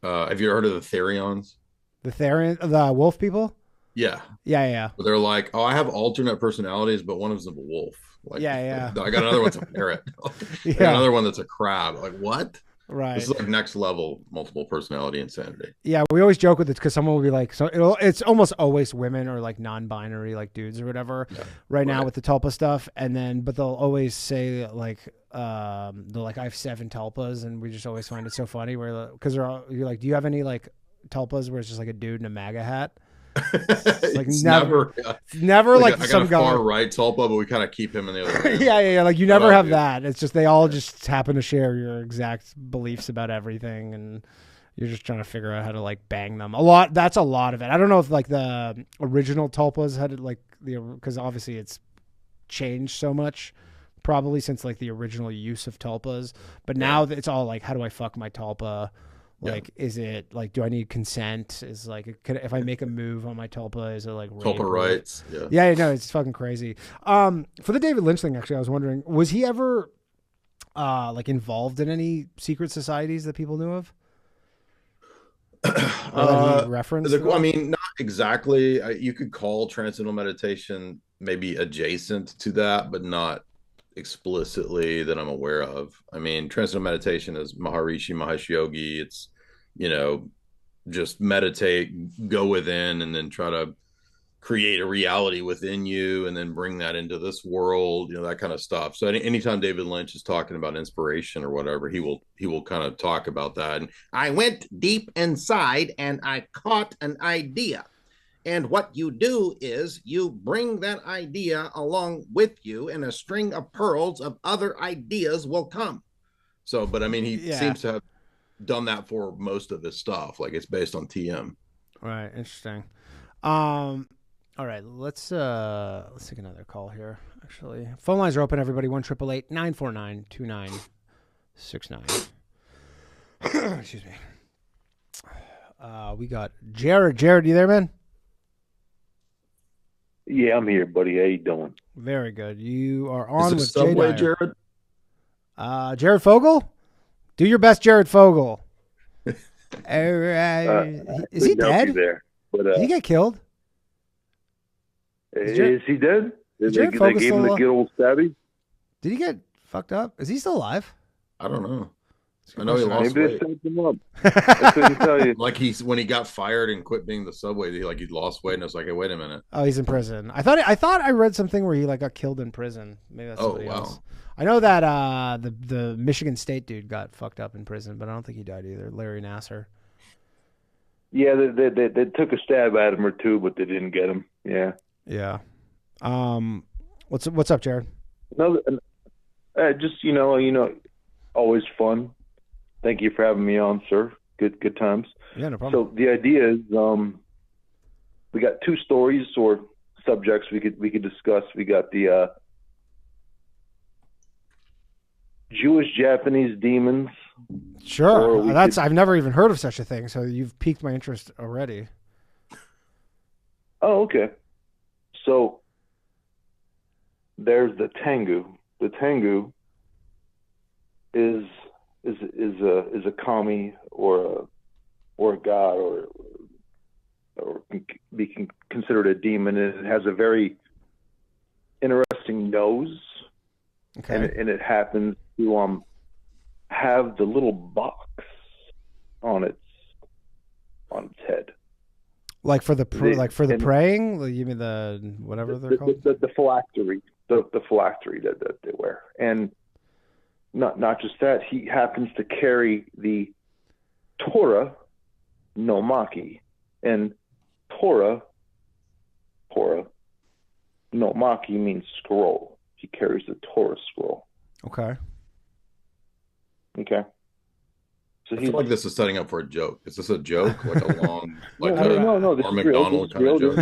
have you ever heard of the Therions? The wolf people? Yeah. Yeah. But they're like, oh, I have alternate personalities, but one of them's a wolf. Like, yeah. I got another one's a parrot. I got another one that's a crab. Like, what? Right. This is like next level multiple personality insanity. Yeah, we always joke with it because someone will be like, so it's almost always women or like non-binary, like dudes or whatever. Yeah, right now with the tulpa stuff, but they'll always say like, they're like, I have 7 tulpas, and we just always find it so funny where because you're like, do you have any like tulpas where it's just like a dude in a MAGA hat? Like it's never like I some got a guy far right tulpa, but we kind of keep him in the other hand. yeah, like you never have that. It's just they all just happen to share your exact beliefs about everything, and you're just trying to figure out how to like bang them. That's a lot of it. I don't know if like the original tulpas had like because obviously it's changed so much probably since like the original use of tulpas, but now it's all like, how do I fuck my tulpa? Like, is it like, do I need consent? Is like, if I make a move on my tulpa, is it like tulpa rights? Yeah, no, it's fucking crazy. For the David Lynch thing, actually, I was wondering, was he ever like involved in any secret societies that people knew of? Reference? I mean, not exactly. You could call transcendental meditation maybe adjacent to that, but not explicitly that I'm aware of. I mean, transcendental meditation is Maharishi Mahesh Yogi. It's, you know, just meditate, go within, and then try to create a reality within you, and then bring that into this world, you know, that kind of stuff. So anytime David Lynch is talking about inspiration or whatever, he will kind of talk about that. And I went deep inside and I caught an idea. And what you do is you bring that idea along with you, and a string of pearls of other ideas will come. So, but I mean, he seems to have done that for most of his stuff. Like, it's based on TM. Right. Interesting. All right. Let's take another call here. Actually, phone lines are open. Everybody, 1-888-949-2969. Excuse me. We got Jared. Jared, you there, man? Yeah, I'm here, buddy. How you doing? Very good. You are on with Subway, Jay Dyer. Jared? Jared Fogle? Do your best, Jared Fogle. Is he dead? There, but, Did he get killed? Is he dead? Did Jared they Fogle give him the good old stabby? Did he get fucked up? Is he still alive? I don't know. I know he lost Maybe weight. they stabbed him up. I couldn't tell you. Like when he got fired and quit being the Subway, he lost weight, and I was like, hey, wait a minute. Oh, he's in prison. I thought I read something where he like got killed in prison. Maybe that's somebody else. I know that the Michigan State dude got fucked up in prison, but I don't think he died either. Larry Nasser. Yeah, they took a stab at him or two, but they didn't get him. Yeah. Yeah. What's up, Jared? No, just always fun. Thank you for having me on, sir. Good times. Yeah, no problem. So the idea is, we got two stories or subjects we could discuss. We got the Jewish Japanese demons. Sure, I've never even heard of such a thing. So you've piqued my interest already. Oh, okay. So there's the Tengu. The Tengu is a kami or a god or be considered a demon, and it has a very interesting nose. Okay. And it happens to have the little box on its head. Like for the praying, you mean the whatever they're called? The phylactery, the phylactery that they wear, and not just that, he happens to carry the Torah no Maki, and Torah no Maki means scroll. He carries the Torah scroll. Okay. So I feel like this is setting up for a joke. Is this a joke? Like a long, no, this or is McDonald kind of joke?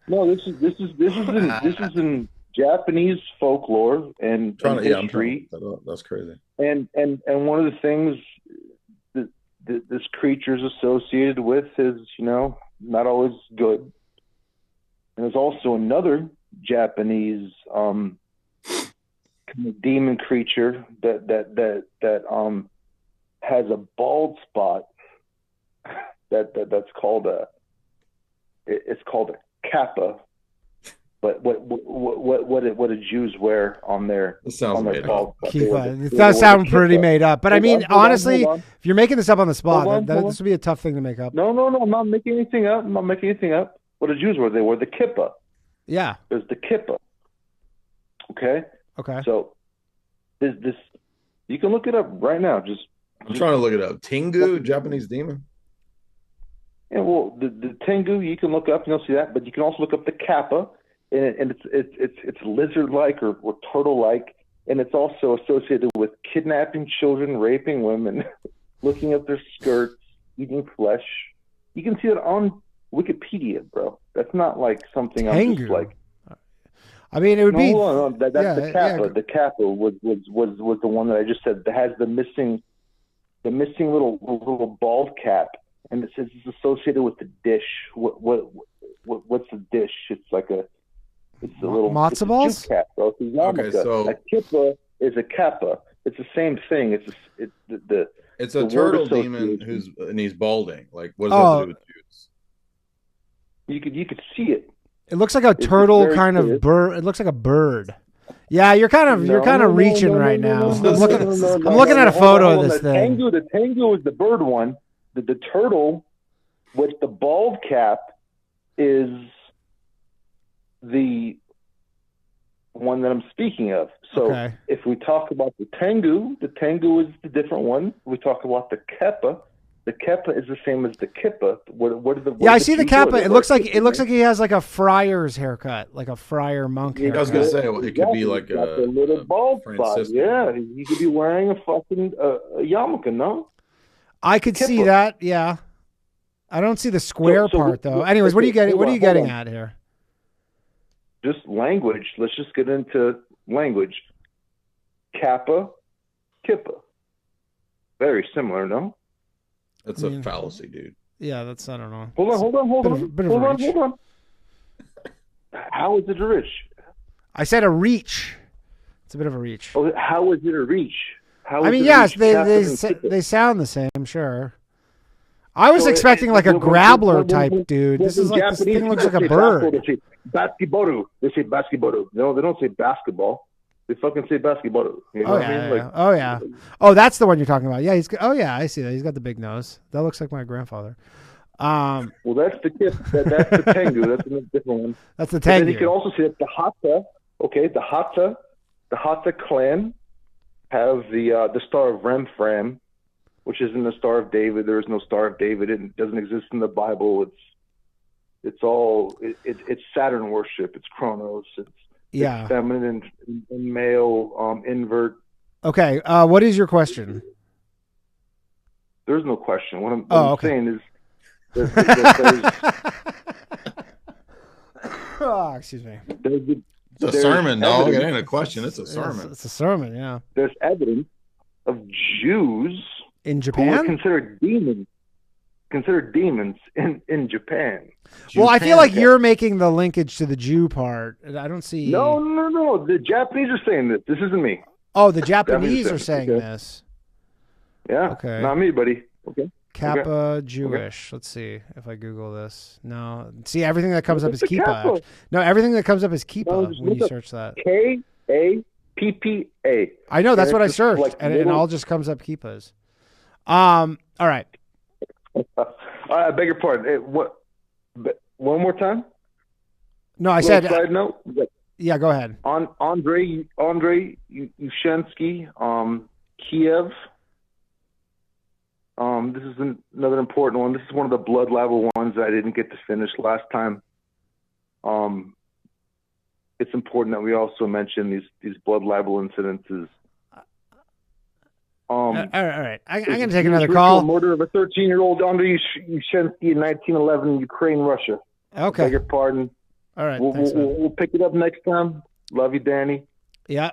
No, this is in Japanese folklore and history. That's crazy. And one of the things that this creature is associated with is, not always good. And there's also another Japanese kind of demon creature that has a bald spot that's called a kappa. But what do Jews wear on their bald spot? It does sound pretty made up. But I mean, honestly, if you're making this up on the spot, this would be a tough thing to make up. No, I'm not making anything up. What do Jews wear? They wear the kippah. Yeah. There's the kippah. Okay. So this you can look it up right now. I'm trying to look it up. Tengu, Japanese demon. Yeah, well, the Tengu you can look up, and you'll see that. But you can also look up the kappa, and it's lizard-like or turtle-like, and it's also associated with kidnapping children, raping women, looking at their skirts, eating flesh. You can see it on Wikipedia, bro. That's not like something I'm just like. I mean, it would be. No, that's the kappa. The kappa was the one that I just said that has the missing little bald cap, and it says it's associated with the dish. What's the dish? It's a little matzo balls. Cap, bro. Okay, so a kippa is a kappa. It's the same thing. It's a turtle demon he's balding. Like, what does that do with Jews? You could see it. It looks like a turtle kind of bird. It looks like a bird. Yeah, you're kind of reaching right now. I'm looking at a photo of this thing. The Tengu is the bird one. The turtle with the bald cap is the one that I'm speaking of. So if we talk about the Tengu is the different one. We talk about the Keppa. The Keppa is the same as the Kippa. I see the Kappa. It looks like he has like a friar's haircut, like a friar monk haircut. I was gonna say it could be like a little bald spot. Yeah, he could be wearing a fucking yarmulke. No, I could see that. Yeah, I don't see the square part though. Anyways, what are you getting? What are you getting at here? Just language. Let's just get into language. Kappa, Kippa. very similar, no? That's a fallacy, dude. Yeah, that's, I don't know. Hold on. How is it a reach? I said a reach. It's a bit of a reach. Oh, how is it a reach? I mean, yes, they sound the same, sure. I was expecting like a grabbler type dude. This is like, this thing looks like a bird. They say basketball. They say basketball. No, they don't say basketball. They fucking say basketball. You know what I mean? Like, oh yeah. Oh, that's the one you're talking about. Yeah, I see that. He's got the big nose. That looks like my grandfather. Well, that's the kid. That's the Tengu. That's a different one. That's the Tengu. And you can also see that the Hata. Okay, the Hata clan have the Star of Remfram, which is in the Star of David. There is no Star of David. It doesn't exist in the Bible. It's Saturn worship. It's Kronos. It's feminine and male invert. Okay. What is your question? There's no question. What I'm saying is there's oh, excuse me. It's a sermon, dog. It ain't a question. It's a sermon. It's a sermon, yeah. There's evidence of Jews in Japan who are considered demons in Japan. Well, I feel like you're making the linkage to the Jew part. I don't see. No. The Japanese are saying this. This isn't me. Oh, the Japanese are saying this. Yeah. Okay. Not me, buddy. Okay. Kappa Jewish. Okay. Let's see if I Google this. No. See, everything that comes up is Kippa. No, everything that comes up is Kippa when you search that. Kappa. I know, that's what I searched, like, and it all just comes up Kippas. All right. I beg your pardon. One more time? No, I said. Side note. Yeah, go ahead. Andrei Yushensky, Kiev. This is another important one. This is one of the blood libel ones that I didn't get to finish last time. It's important that we also mention these blood libel incidences. All right. I'm going to take another call. Murder of a 13-year-old Andrei Yushensky in 1911 in Ukraine, Russia. Okay. Beg your pardon. All right. We'll pick it up next time. Love you, Danny. Yeah.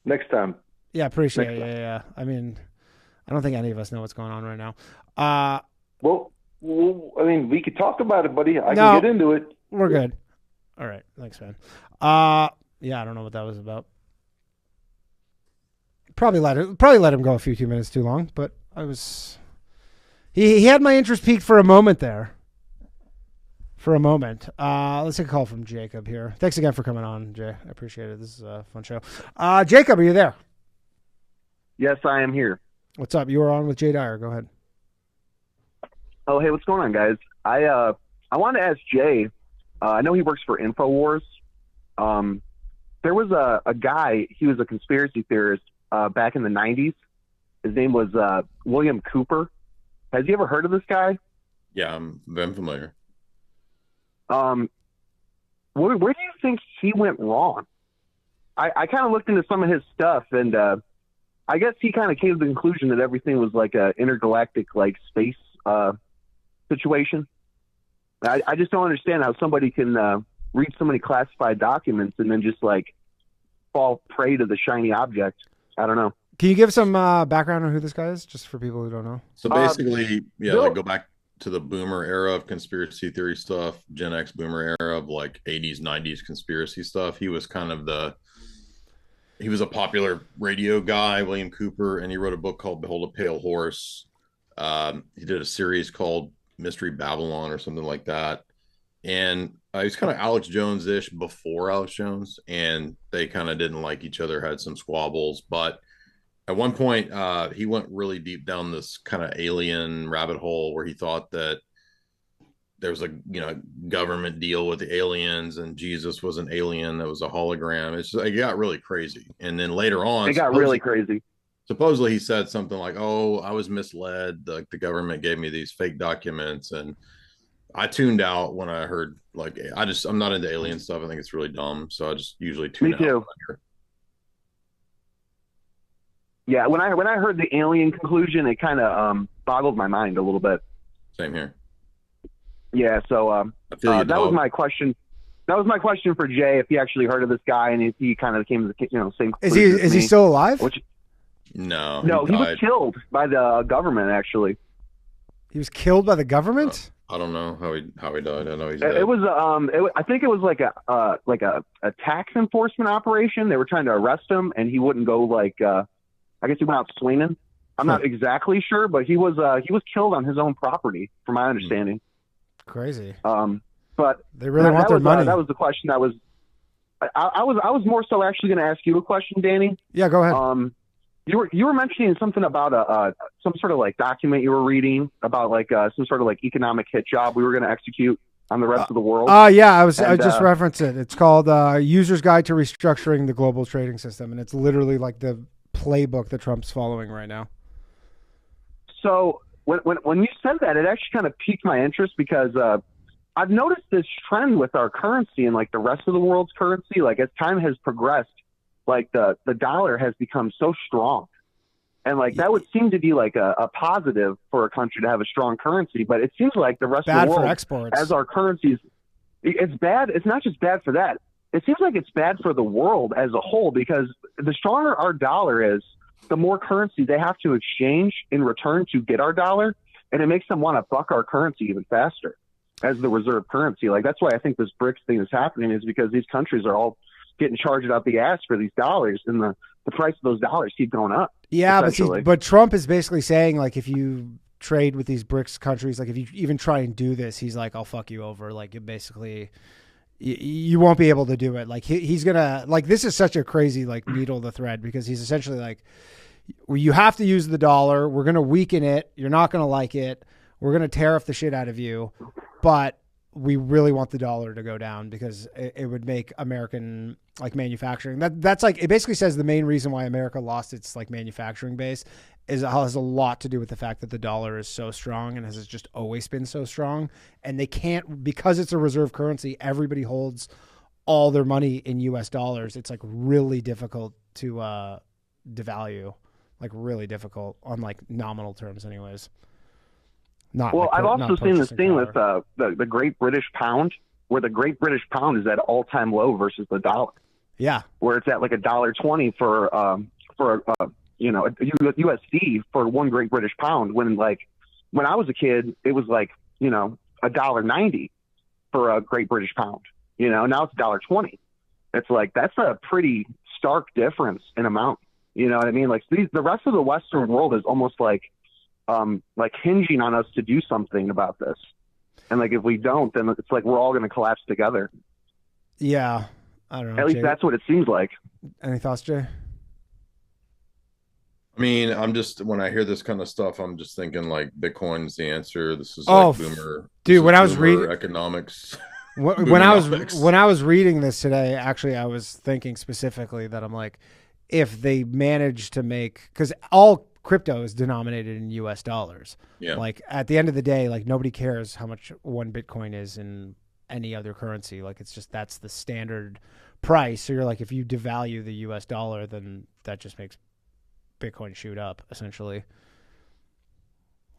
Next time. Yeah, appreciate it. Yeah. I mean, I don't think any of us know what's going on right now. Well, I mean, we could talk about it, buddy. I can get into it. We're good. All right. Thanks, man. Yeah, I don't know what that was about. Probably let him go a few minutes too long, but he had my interest peaked for a moment there. Let's take a call from Jacob here. Thanks again for coming on, Jay. I appreciate it. This is a fun show. Jacob, are you there? Yes, I am here. What's up? You are on with Jay Dyer. Go ahead. Oh, hey, what's going on, guys? I wanted to ask Jay. I know he works for InfoWars. There was a guy. He was a conspiracy theorist back in the 90s. His name was William Cooper. Has you ever heard of this guy? Yeah, I'm familiar. Where do you think he went wrong? I kind of looked into some of his stuff, and I guess he kind of came to the conclusion that everything was like a intergalactic, like, space situation. I just don't understand how somebody can read so many classified documents and then just like fall prey to the shiny object. I don't know. Can you give some background on who this guy is, just for people who don't know? So basically, like go back to the boomer era of conspiracy theory stuff, Gen X boomer era of like 80s, 90s conspiracy stuff. He was kind of he was a popular radio guy, William Cooper, and he wrote a book called Behold a Pale Horse. He did a series called Mystery Babylon or something like that. And he's kind of Alex Jones-ish before Alex Jones, and they kind of didn't like each other, had some squabbles. But at one point, he went really deep down this kind of alien rabbit hole where he thought that there was a government deal with the aliens and Jesus was an alien that was a hologram. It got really crazy. And then later on, it got really crazy. Supposedly he said something like, "Oh, I was misled. The government gave me these fake documents." And I tuned out when I heard, like, I'm not into alien stuff. I think it's really dumb. So I just usually tune out. Me too. Yeah, when I heard the alien conclusion, it kind of boggled my mind a little bit. Same here. Yeah, so that was my question. That was my question for Jay, if he actually heard of this guy and if he kind of came to the same conclusion. Is he still alive? No, he was killed by the government. Actually, he was killed by the government. I don't know how he died. I know he's dead. It was I think it was like a tax enforcement operation. They were trying to arrest him, and he wouldn't go. I guess he went out swinging. I'm not exactly sure, but he was killed on his own property, from my understanding. Crazy. But they really want their money. That was the question. I was more so actually going to ask you a question, Danny. Yeah, go ahead. You were mentioning something about some sort of like document you were reading about like some sort of like economic hit job we were going to execute on the rest of the world. Yeah, I just referenced it. It's called User's Guide to Restructuring the Global Trading System, and it's literally like the playbook that Trump's following right now. So when you said that, it actually kind of piqued my interest because I've noticed this trend with our currency and like the rest of the world's currency. Like as time has progressed, like the dollar has become so strong, and like that would seem to be like a positive for a country to have a strong currency. But it seems like the rest of the world, for exports. As our currencies, it's bad. It's not just bad for that. It seems like it's bad for the world as a whole because the stronger our dollar is, the more currency they have to exchange in return to get our dollar, and it makes them want to buck our currency even faster as the reserve currency. Like that's why I think this BRICS thing is happening, is because these countries are all getting charged out the ass for these dollars, and the price of those dollars keep going up. Yeah, but Trump is basically saying like if you trade with these BRICS countries, like if you even try and do this, he's like, I'll fuck you over. Like you basically, you won't be able to do it. Like he's gonna like, this is such a crazy like needle to thread, because he's essentially like, you have to use the dollar. We're gonna weaken it. You're not gonna like it. We're gonna tariff the shit out of you, but we really want the dollar to go down because it would make American like manufacturing. That's like, it basically says the main reason why America lost its like manufacturing base is it has a lot to do with the fact that the dollar is so strong and has just always been so strong. And they can't, because it's a reserve currency, everybody holds all their money in US dollars. It's like really difficult to devalue, like really difficult on like nominal terms anyways. I've also seen this thing with the Great British Pound, where the Great British Pound is at all-time low versus the dollar. Yeah, where it's at like $1.20 for a USD for one Great British Pound. When I was a kid, it was like $1.90 for a Great British Pound. Now it's $1.20. It's like that's a pretty stark difference in amount. You know what I mean? Like the rest of the Western world is almost like hinging on us to do something about this. And like, if we don't, then it's like, we're all going to collapse together. Yeah. I don't know. At least that's what it seems like. Any thoughts, Jay? I mean, when I hear this kind of stuff, I'm just thinking like Bitcoin's the answer. This is like boomer. Dude, when I was reading economics, when I was reading this today, actually, I was thinking specifically that I'm like, if they manage to make, because all crypto is denominated in US dollars. Yeah. Like at the end of the day, like nobody cares how much one Bitcoin is in any other currency. Like it's just, that's the standard price. So you're like, if you devalue the US dollar, then that just makes Bitcoin shoot up essentially.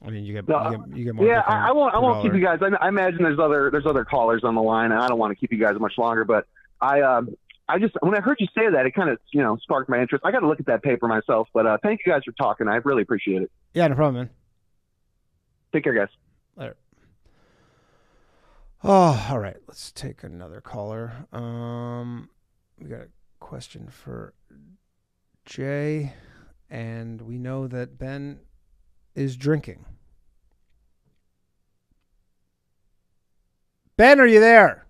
I mean, you get more. Yeah. Bitcoin I won't keep you guys. I imagine there's other callers on the line, and I don't want to keep you guys much longer, but I just, when I heard you say that, it kind of, sparked my interest. I got to look at that paper myself, but thank you guys for talking. I really appreciate it. Yeah, no problem, man. Take care, guys. Later. Oh, all right. Let's take another caller. We got a question for Jay, and we know that Ben is drinking. Ben, are you there?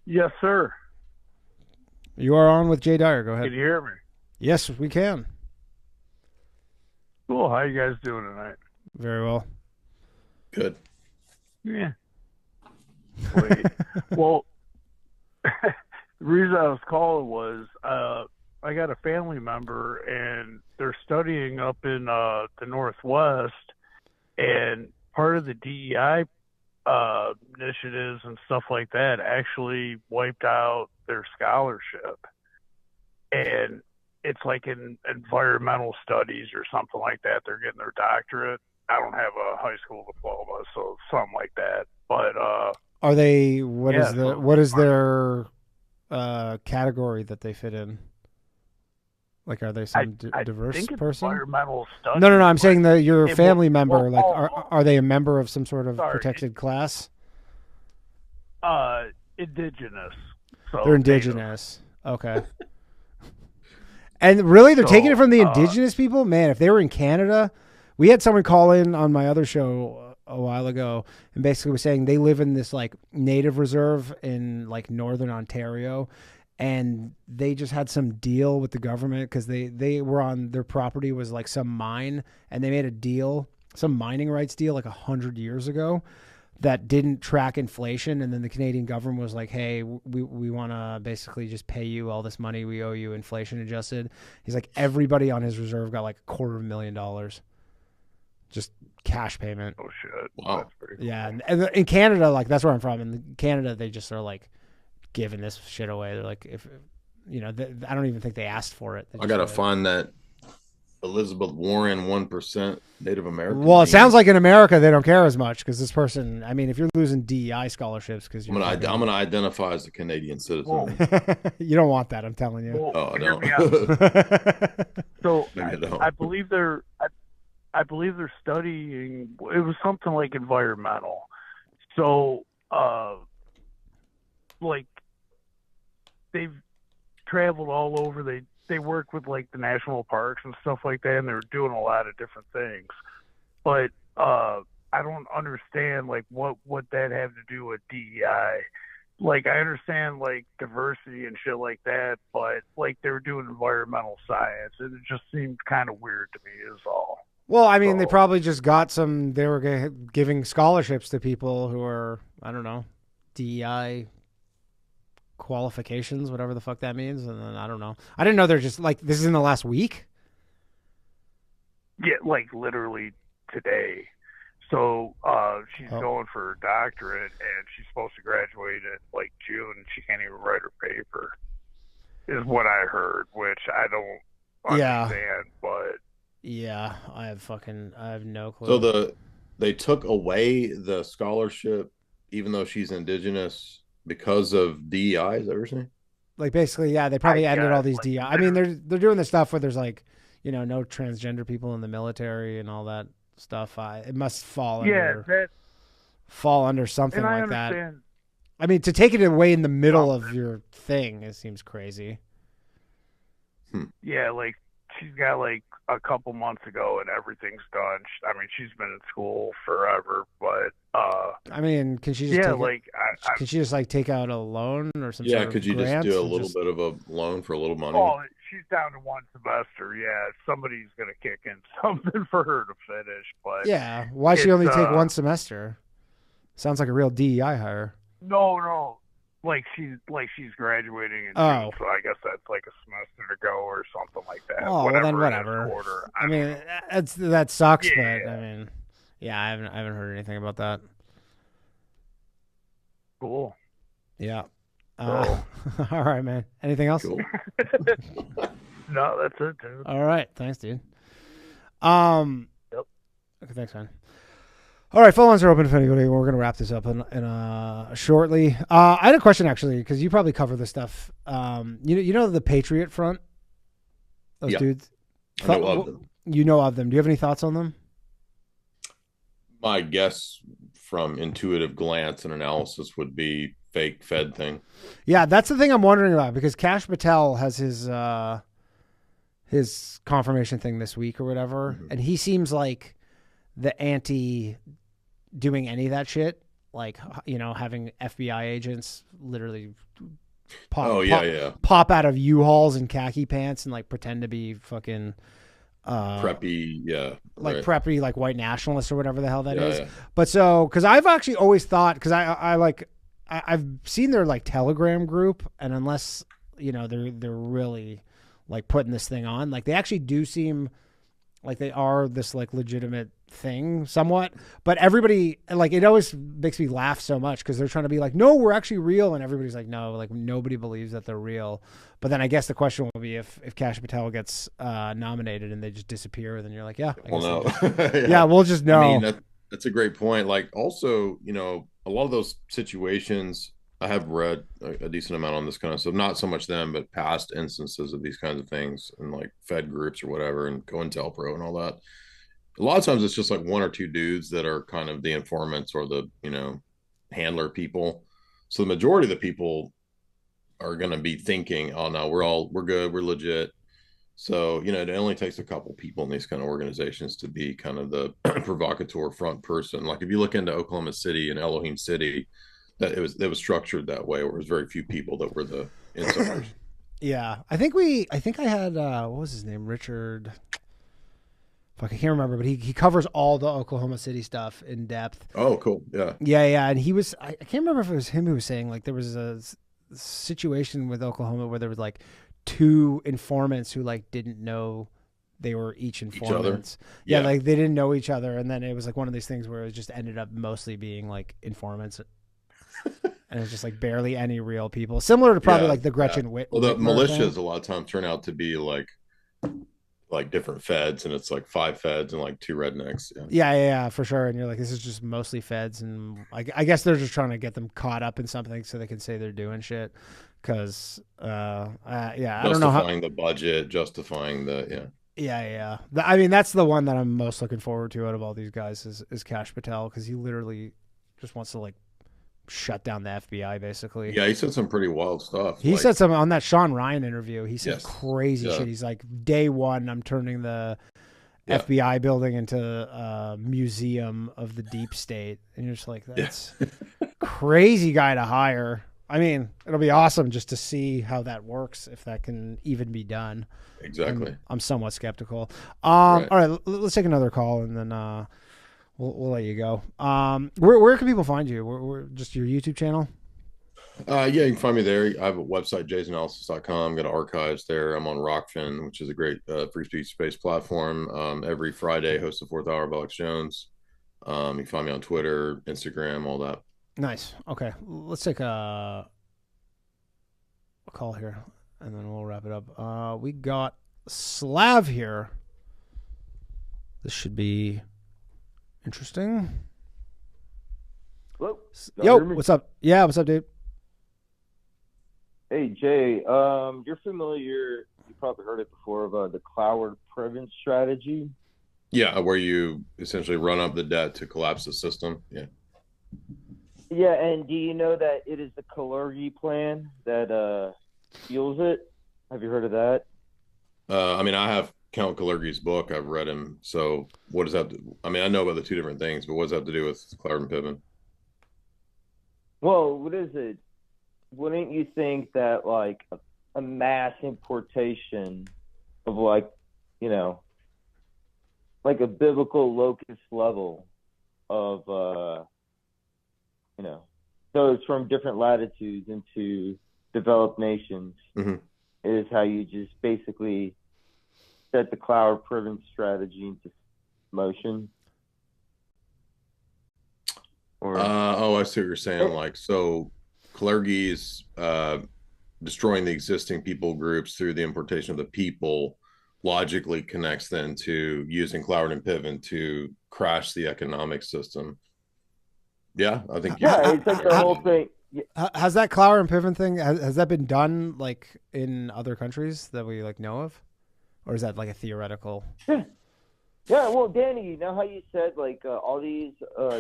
Yes, sir. You are on with Jay Dyer. Go ahead. Can you hear me? Yes, we can. Cool. How you guys doing tonight? Very well. Good. Yeah. Wait. Well, the reason I was calling was I got a family member, and they're studying up in the Northwest, and part of the DEI initiatives and stuff like that actually wiped out their scholarship, and it's like in environmental studies or something like that. They're getting their doctorate. I don't have a high school diploma, so something like that. But are they? What is their category that they fit in? Like, are they some diverse think it's person? environmental studies. No. I'm saying that your family member, like, oh, are they a member of some sort of sorry, protected class? Indigenous. So They're indigenous. Okay. And really, they're taking it from the indigenous people? Man, if they were in Canada, we had someone call in on my other show a while ago and basically was saying they live in this like native reserve in like northern Ontario, and they just had some deal with the government because they were on their property was like some mine, and they made a deal, some mining rights deal like 100 years ago that didn't track inflation, and then the Canadian government was like, hey, we want to basically just pay you all this money we owe you inflation adjusted. He's like, everybody on his reserve got like $250,000 just cash payment. Oh shit. Wow. That's pretty cool. Yeah, and in Canada, like that's where I'm from. In Canada, they just are like giving this shit away. They're like, if you know, I don't even think they asked for it. I gotta find that Elizabeth Warren 1% Native American. Well, it sounds like in America they don't care as much because this person. I mean, if you're losing DEI scholarships because I'm gonna identify as a Canadian citizen. You don't want that. I'm telling you. Well, Oh, I don't. So Maybe I don't. I believe they're studying. It was something like environmental. So, like they've traveled all over. They work with like the national parks and stuff like that, and they're doing a lot of different things. But I don't understand like what that have to do with DEI. Like I understand like diversity and shit like that, but like they were doing environmental science, and it just seemed kind of weird to me. Is all. Well, I mean, they probably just got some. They were giving scholarships to people who are, I don't know, DEI qualifications, whatever the fuck that means. And then I don't know. I didn't know they're just like this is in the last week. Yeah, like literally today. So she's going for her doctorate, and she's supposed to graduate in like June. And she can't even write her paper, is what I heard, which I don't understand. But yeah, I have no clue. So they took away the scholarship, even though she's indigenous, because of DEI. Is that what you're saying? Like basically, yeah, they probably ended all these DEI. I mean, they're doing the stuff where there's like, you know, no transgender people in the military and all that stuff. It must fall under something like that. I mean, to take it away in the middle of your thing, it seems crazy. Yeah, like she's got like a couple months ago and everything's done. I mean, she's been in school forever, but I mean, can she just can she just like take out a loan or something? Yeah, could you just do a little bit of a loan for a little money? Oh, she's down to one semester. Yeah, somebody's gonna kick in something for her to finish. But yeah, why she only take one semester? Sounds like a real DEI hire. No. Like she's graduating in June, so I guess that's like a semester to go or something like that. Oh, well then whatever. I mean, that sucks, but I mean, yeah, I haven't heard anything about that. Cool. Yeah. All right, man. Anything else? Cool. No, that's it, dude. All right, thanks, dude. Yep. Okay, thanks, man. All right, phone lines are open if anybody. We're going to wrap this up in shortly. I had a question, actually, because you probably cover this stuff. You know the Patriot Front? Those dudes? I know of them. You know of them. Do you have any thoughts on them? My guess from intuitive glance and analysis would be fake Fed thing. Yeah, that's the thing I'm wondering about, because Kash Patel has his confirmation thing this week or whatever, and he seems like the anti doing any of that shit, like, you know, having FBI agents literally pop out of U-Hauls in khaki pants and like pretend to be fucking preppy, preppy, like white nationalists or whatever the hell that is. Yeah. But so, because I've actually always thought, because I've seen their like Telegram group, and unless, you know, they're really like putting this thing on, like they actually do seem like they are this like legitimate thing somewhat, but everybody, like, it always makes me laugh so much because they're trying to be like, no, we're actually real, and everybody's like, no, like nobody believes that they're real. But then I guess the question will be if Kash Patel gets nominated and they just disappear, then you're like, yeah, I guess yeah, we'll just know. I mean, that's a great point. Like, also, you know, a lot of those situations, I have read a decent amount on this kind of stuff. Not so much them, but past instances of these kinds of things and like Fed groups or whatever, and COINTELPRO and all that. A lot of times it's just like one or two dudes that are kind of the informants or the, handler people. So the majority of the people are going to be thinking, oh no, we're good, we're legit. So, it only takes a couple people in these kind of organizations to be kind of the provocateur front person. Like if you look into Oklahoma City and Elohim City, that it was structured that way, where it was very few people that were the insiders. Yeah. I think I had, what was his name? Richard. Fuck, I can't remember, but he covers all the Oklahoma City stuff in depth. Oh, cool. Yeah. Yeah. And he was, I can't remember if it was him who was saying like there was a situation with Oklahoma where there was like two informants who like didn't know they were each informants. Yeah, like they didn't know each other, and then it was like one of these things where it just ended up mostly being like informants. And it was just like barely any real people, similar to probably like the Gretchen Whit. Well, the militias a lot of times turn out to be like different feds, and it's like 5 feds and like 2 rednecks. Yeah, for sure. And you're like, this is just mostly feds, and I guess they're just trying to get them caught up in something so they can say they're doing shit. Because I don't know how justifying the budget, justifying the Yeah. I mean, that's the one that I'm most looking forward to out of all these guys is Kash Patel, because he literally just wants to like shut down the FBI, basically. Yeah, he said some pretty wild stuff. He said some on that Sean Ryan interview. He said crazy shit. He's like, day one, I'm turning the FBI building into a museum of the deep state. And you're just like, that's crazy guy to hire. I mean, it'll be awesome just to see how that works, if that can even be done. Exactly. I'm somewhat skeptical. All right, let's take another call, and then we'll let you go. Where can people find you? Where just your YouTube channel? Yeah, you can find me there. I have a website, jaysanalysis.com. Got archives there. I'm on Rockfin, which is a great free speech space platform. Every Friday, host the 4th Hour of Alex Jones. You can find me on Twitter, Instagram, all that. Nice. Okay, let's take a call here, and then we'll wrap it up. We got Slav here. This should be interesting. Hello. Yo, what's up? Yeah, what's up, dude? Hey, Jay. You're familiar, you probably heard it before, of the Cloward Prevent strategy. Yeah, where you essentially run up the debt to collapse the system. Yeah. Yeah, and do you know that it is the Kalergi plan that fuels it? Have you heard of that? I mean, I have Count Kalergi's book. I've read him. So what does that I mean, I know about the 2 different things, but what does that have to do with Cloward and Piven? Well, what is it? Wouldn't you think that like a mass importation of like, like a biblical locust level of so it's from different latitudes into developed nations is how you just basically set the Cloward Prevent strategy into motion? I see what you're saying. Like, so Kalergi's destroying the existing people groups through the importation of the people logically connects then to using Cloward and Piven to crash the economic system. Yeah, I think. Yeah, it's like the whole thing. Has that Cloward and Piven thing, has that been done like in other countries that we like know of? Or is that like a theoretical? Yeah, well, Danny, you know how you said like all these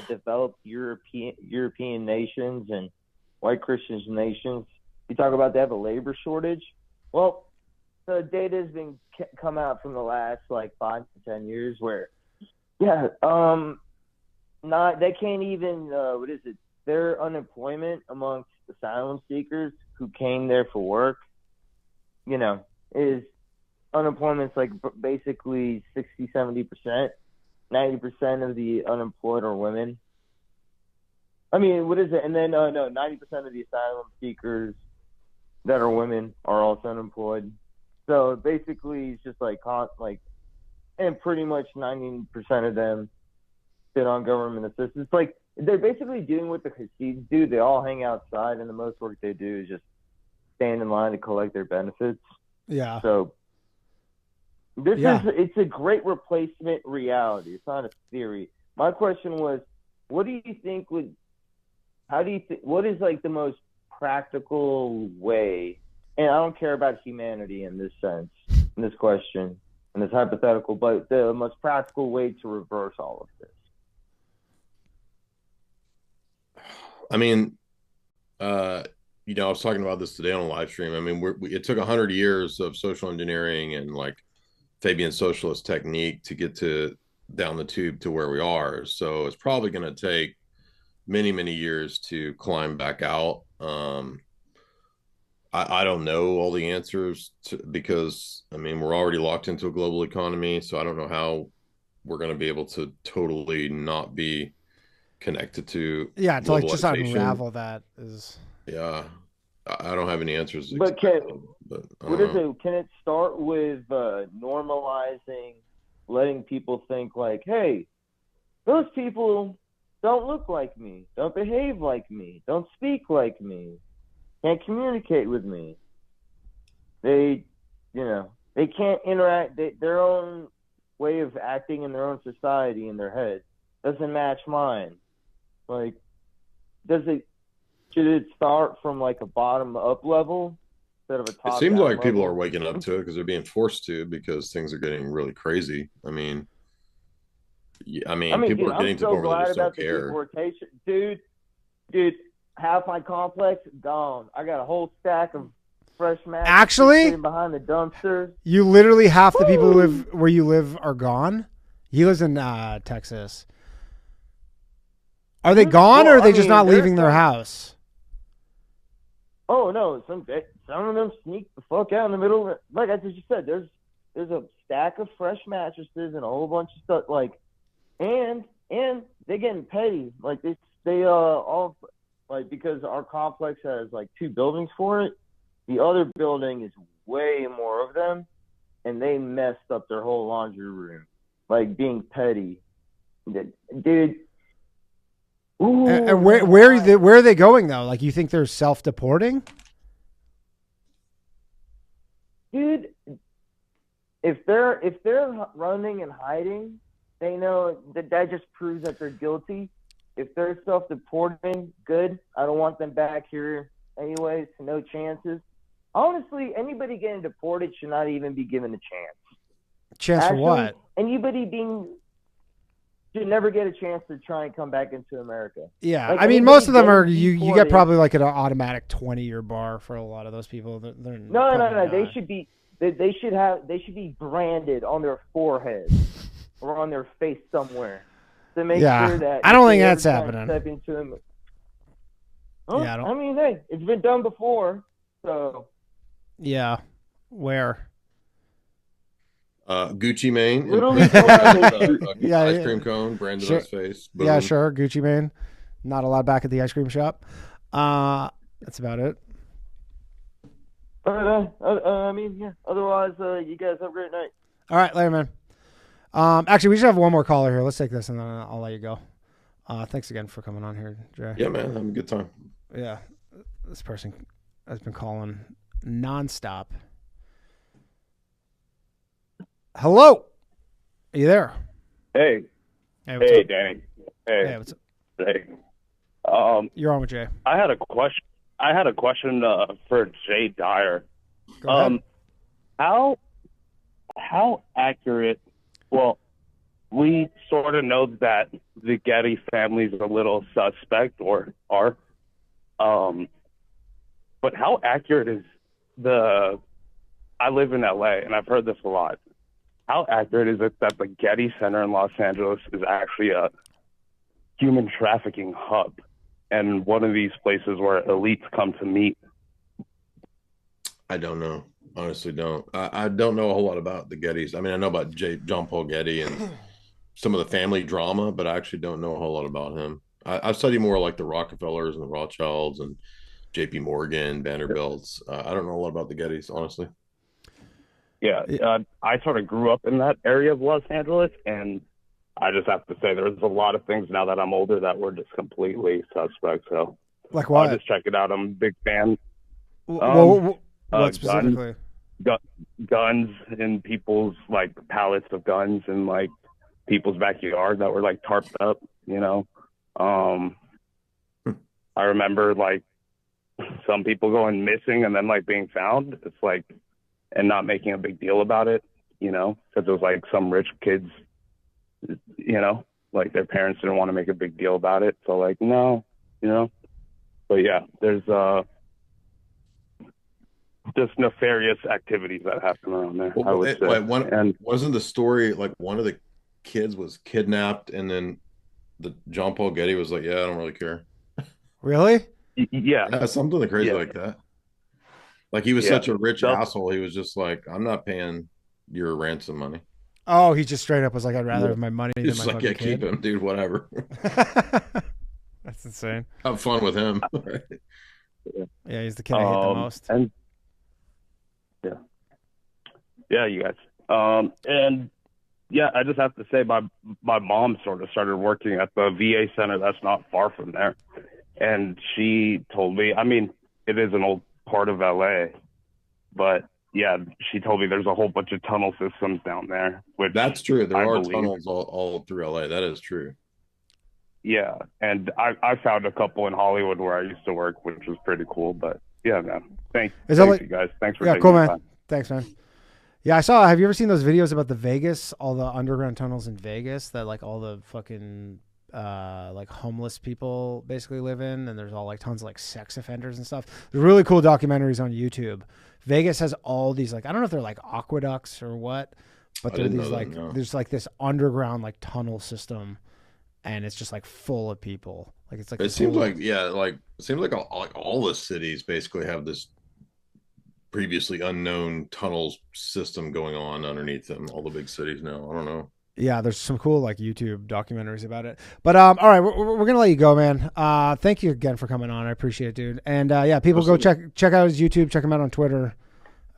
developed European nations and white Christian nations, you talk about they have a labor shortage. Well, the data has been come out from the last like 5 to 10 years where, they can't even their unemployment amongst asylum seekers who came there for work, is unemployment's like basically 60-70%. 90% of the unemployed are women. I mean, what is it? And then 90% of the asylum seekers that are women are also unemployed. So basically, it's just like and pretty much 90% of them sit on government assistance. Like they're basically doing what the Hasids do. They all hang outside, and the most work they do is just stand in line to collect their benefits. Yeah. So it's a great replacement reality. It's not a theory. My question was, what do you think what is like the most practical way, and I don't care about humanity in this sense, in this question, in this hypothetical, but the most practical way to reverse all of this? I mean, I was talking about this today on a live stream. I mean, it took 100 years of social engineering and like Fabian socialist technique to get down the tube to where we are. So it's probably going to take many, many years to climb back out. I don't know all the answers because, I mean, we're already locked into a global economy. So I don't know how we're going to be able to totally not be connected to to like just unravel that is. Yeah, I don't have any answers. But can it start with normalizing, letting people think like, hey, those people don't look like me, don't behave like me, don't speak like me, can't communicate with me. They can't interact. Their own way of acting in their own society in their head doesn't match mine. Like, should it start from like a bottom up level instead of a top? It seems like people are waking up to it because they're being forced to, because things are getting really crazy. I mean, people are getting to the point where they just don't care. Dude, half my complex gone. I got a whole stack of fresh matches actually behind the dumpster. You literally half the people who live where you live are gone. He lives in Texas. Are they gone, or are they just not leaving their house? Oh no, some of them sneak the fuck out in the middle of it. Like I just said, there's a stack of fresh mattresses and a whole bunch of stuff. Like, and they're getting petty. Like they all like, because our complex has like 2 buildings for it. The other building is way more of them, and they messed up their whole laundry room, like being petty, dude. Ooh, and where are they going though? Like, you think they're self-deporting? Dude, if they're running and hiding, they know that just proves that they're guilty. If they're self-deporting, good. I don't want them back here anyways. No chances. Honestly, anybody getting deported should not even be given a chance. Chance for what? Anybody should never get a chance to try and come back into America. Yeah, like, I mean, most of them are you get probably like an automatic 20-year bar for a lot of those people. No. They should be branded on their forehead or on their face somewhere to make sure that. I don't think that's happening. Step into them. Well, yeah, I mean, hey, it's been done before, so. Yeah, where? Gucci Mane. Literally, ice cream cone branded on his face. Boom. Yeah, sure. Gucci Mane. Not allowed back at the ice cream shop. That's about it. I mean, yeah. Otherwise, you guys have a great night. All right, later, man. Actually, we just have one more caller here. Let's take this, and then I'll let you go. Thanks again for coming on here, Jay. Yeah, man. Having a good time. Yeah. This person has been calling nonstop. Hello. Are you there? Hey. Hey, Danny. Hey, what's up? Hey. You're on with Jay. I had a question for Jay Dyer. Go ahead. How accurate? Well, we sort of know that the Getty family is a little suspect, or are. But how accurate is I live in LA, and I've heard this a lot. How accurate is it that the Getty Center in Los Angeles is actually a human trafficking hub and one of these places where elites come to meet? I don't know. Honestly, don't. I don't know a whole lot about the Gettys. I mean, I know about John Paul Getty and some of the family drama, but I actually don't know a whole lot about him. I study more like the Rockefellers and the Rothschilds and J.P. Morgan, Vanderbilts. I don't know a lot about the Gettys, honestly. Yeah, I sort of grew up in that area of Los Angeles, and I just have to say there's a lot of things now that I'm older that were just completely suspect. So, like what? Just check it out. I'm a big fan. What specifically? Guns in people's like pallets of guns in like people's backyard that were like tarped up. You know, I remember like some people going missing and then like being found. It's like, and not making a big deal about it, you know, because it was like some rich kids, you know, like their parents didn't want to make a big deal about it. So like, no, you know, but yeah, there's just nefarious activities that happen around there. Well, I would say. And wasn't the story like one of the kids was kidnapped and then the John Paul Getty was like, yeah, I don't really care. Really? Yeah, something crazy like that. Like he was such a rich That's... asshole. He was just like, I'm not paying your ransom money. Oh, he just straight up was like, I'd rather have my money than my like, yeah, keep him, dude. Whatever. That's insane. Have fun with him. Yeah, he's the kid I hate the most. And yeah, you guys. And yeah, I just have to say, my mom sort of started working at the VA center that's not far from there, and she told me. I mean, it is an old part of LA, but yeah, she told me there's a whole bunch of tunnel systems down there. Which that's true. There are tunnels all through LA. That is true. Yeah, and I found a couple in Hollywood where I used to work, which was pretty cool. But yeah, man, thanks you guys. Thanks for taking cool, the man. time. Thanks, man. Yeah, I saw. Have you ever seen those videos about the Vegas, all the underground tunnels in Vegas that like all the fucking like homeless people basically live in, and there's all like tons of like sex offenders and stuff. There's really cool documentaries on YouTube. Vegas has all these like, I don't know if they're like aqueducts or what, but they're these like there's like this underground like tunnel system, and it's just like full of people. Like it's like it seems like it seems like all the cities basically have this previously unknown tunnel system going on underneath them. All the big cities now. I don't know. Yeah, there's some cool like YouTube documentaries about it. But all right, we're gonna let you go, man. Thank you again for coming on. I appreciate it, dude. And yeah, people go check out his YouTube. Check him out on Twitter.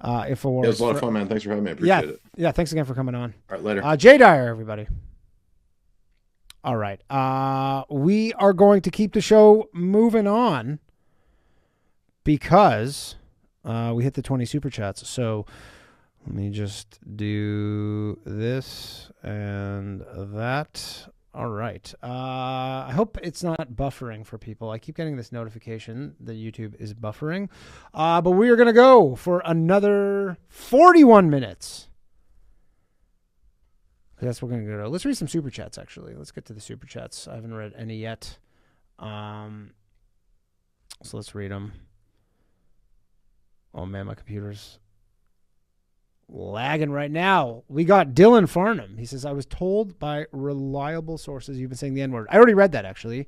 Infowars. It was a lot of fun, man. Thanks for having me. I appreciate it. Yeah, thanks again for coming on. All right, later. Jay Dyer, everybody. All right. We are going to keep the show moving on because we hit the 20 super chats. So let me just do this and that. All right. I hope it's not buffering for people. I keep getting this notification that YouTube is buffering. But we are going to go for another 41 minutes. That's what we're going to go to. Let's read some super chats, actually. Let's get to the super chats. I haven't read any yet. So let's read them. Oh, man, my computer's lagging right now. We got Dylan Farnham. He says, I was told by reliable sources you've been saying the N-word. I already read that, actually.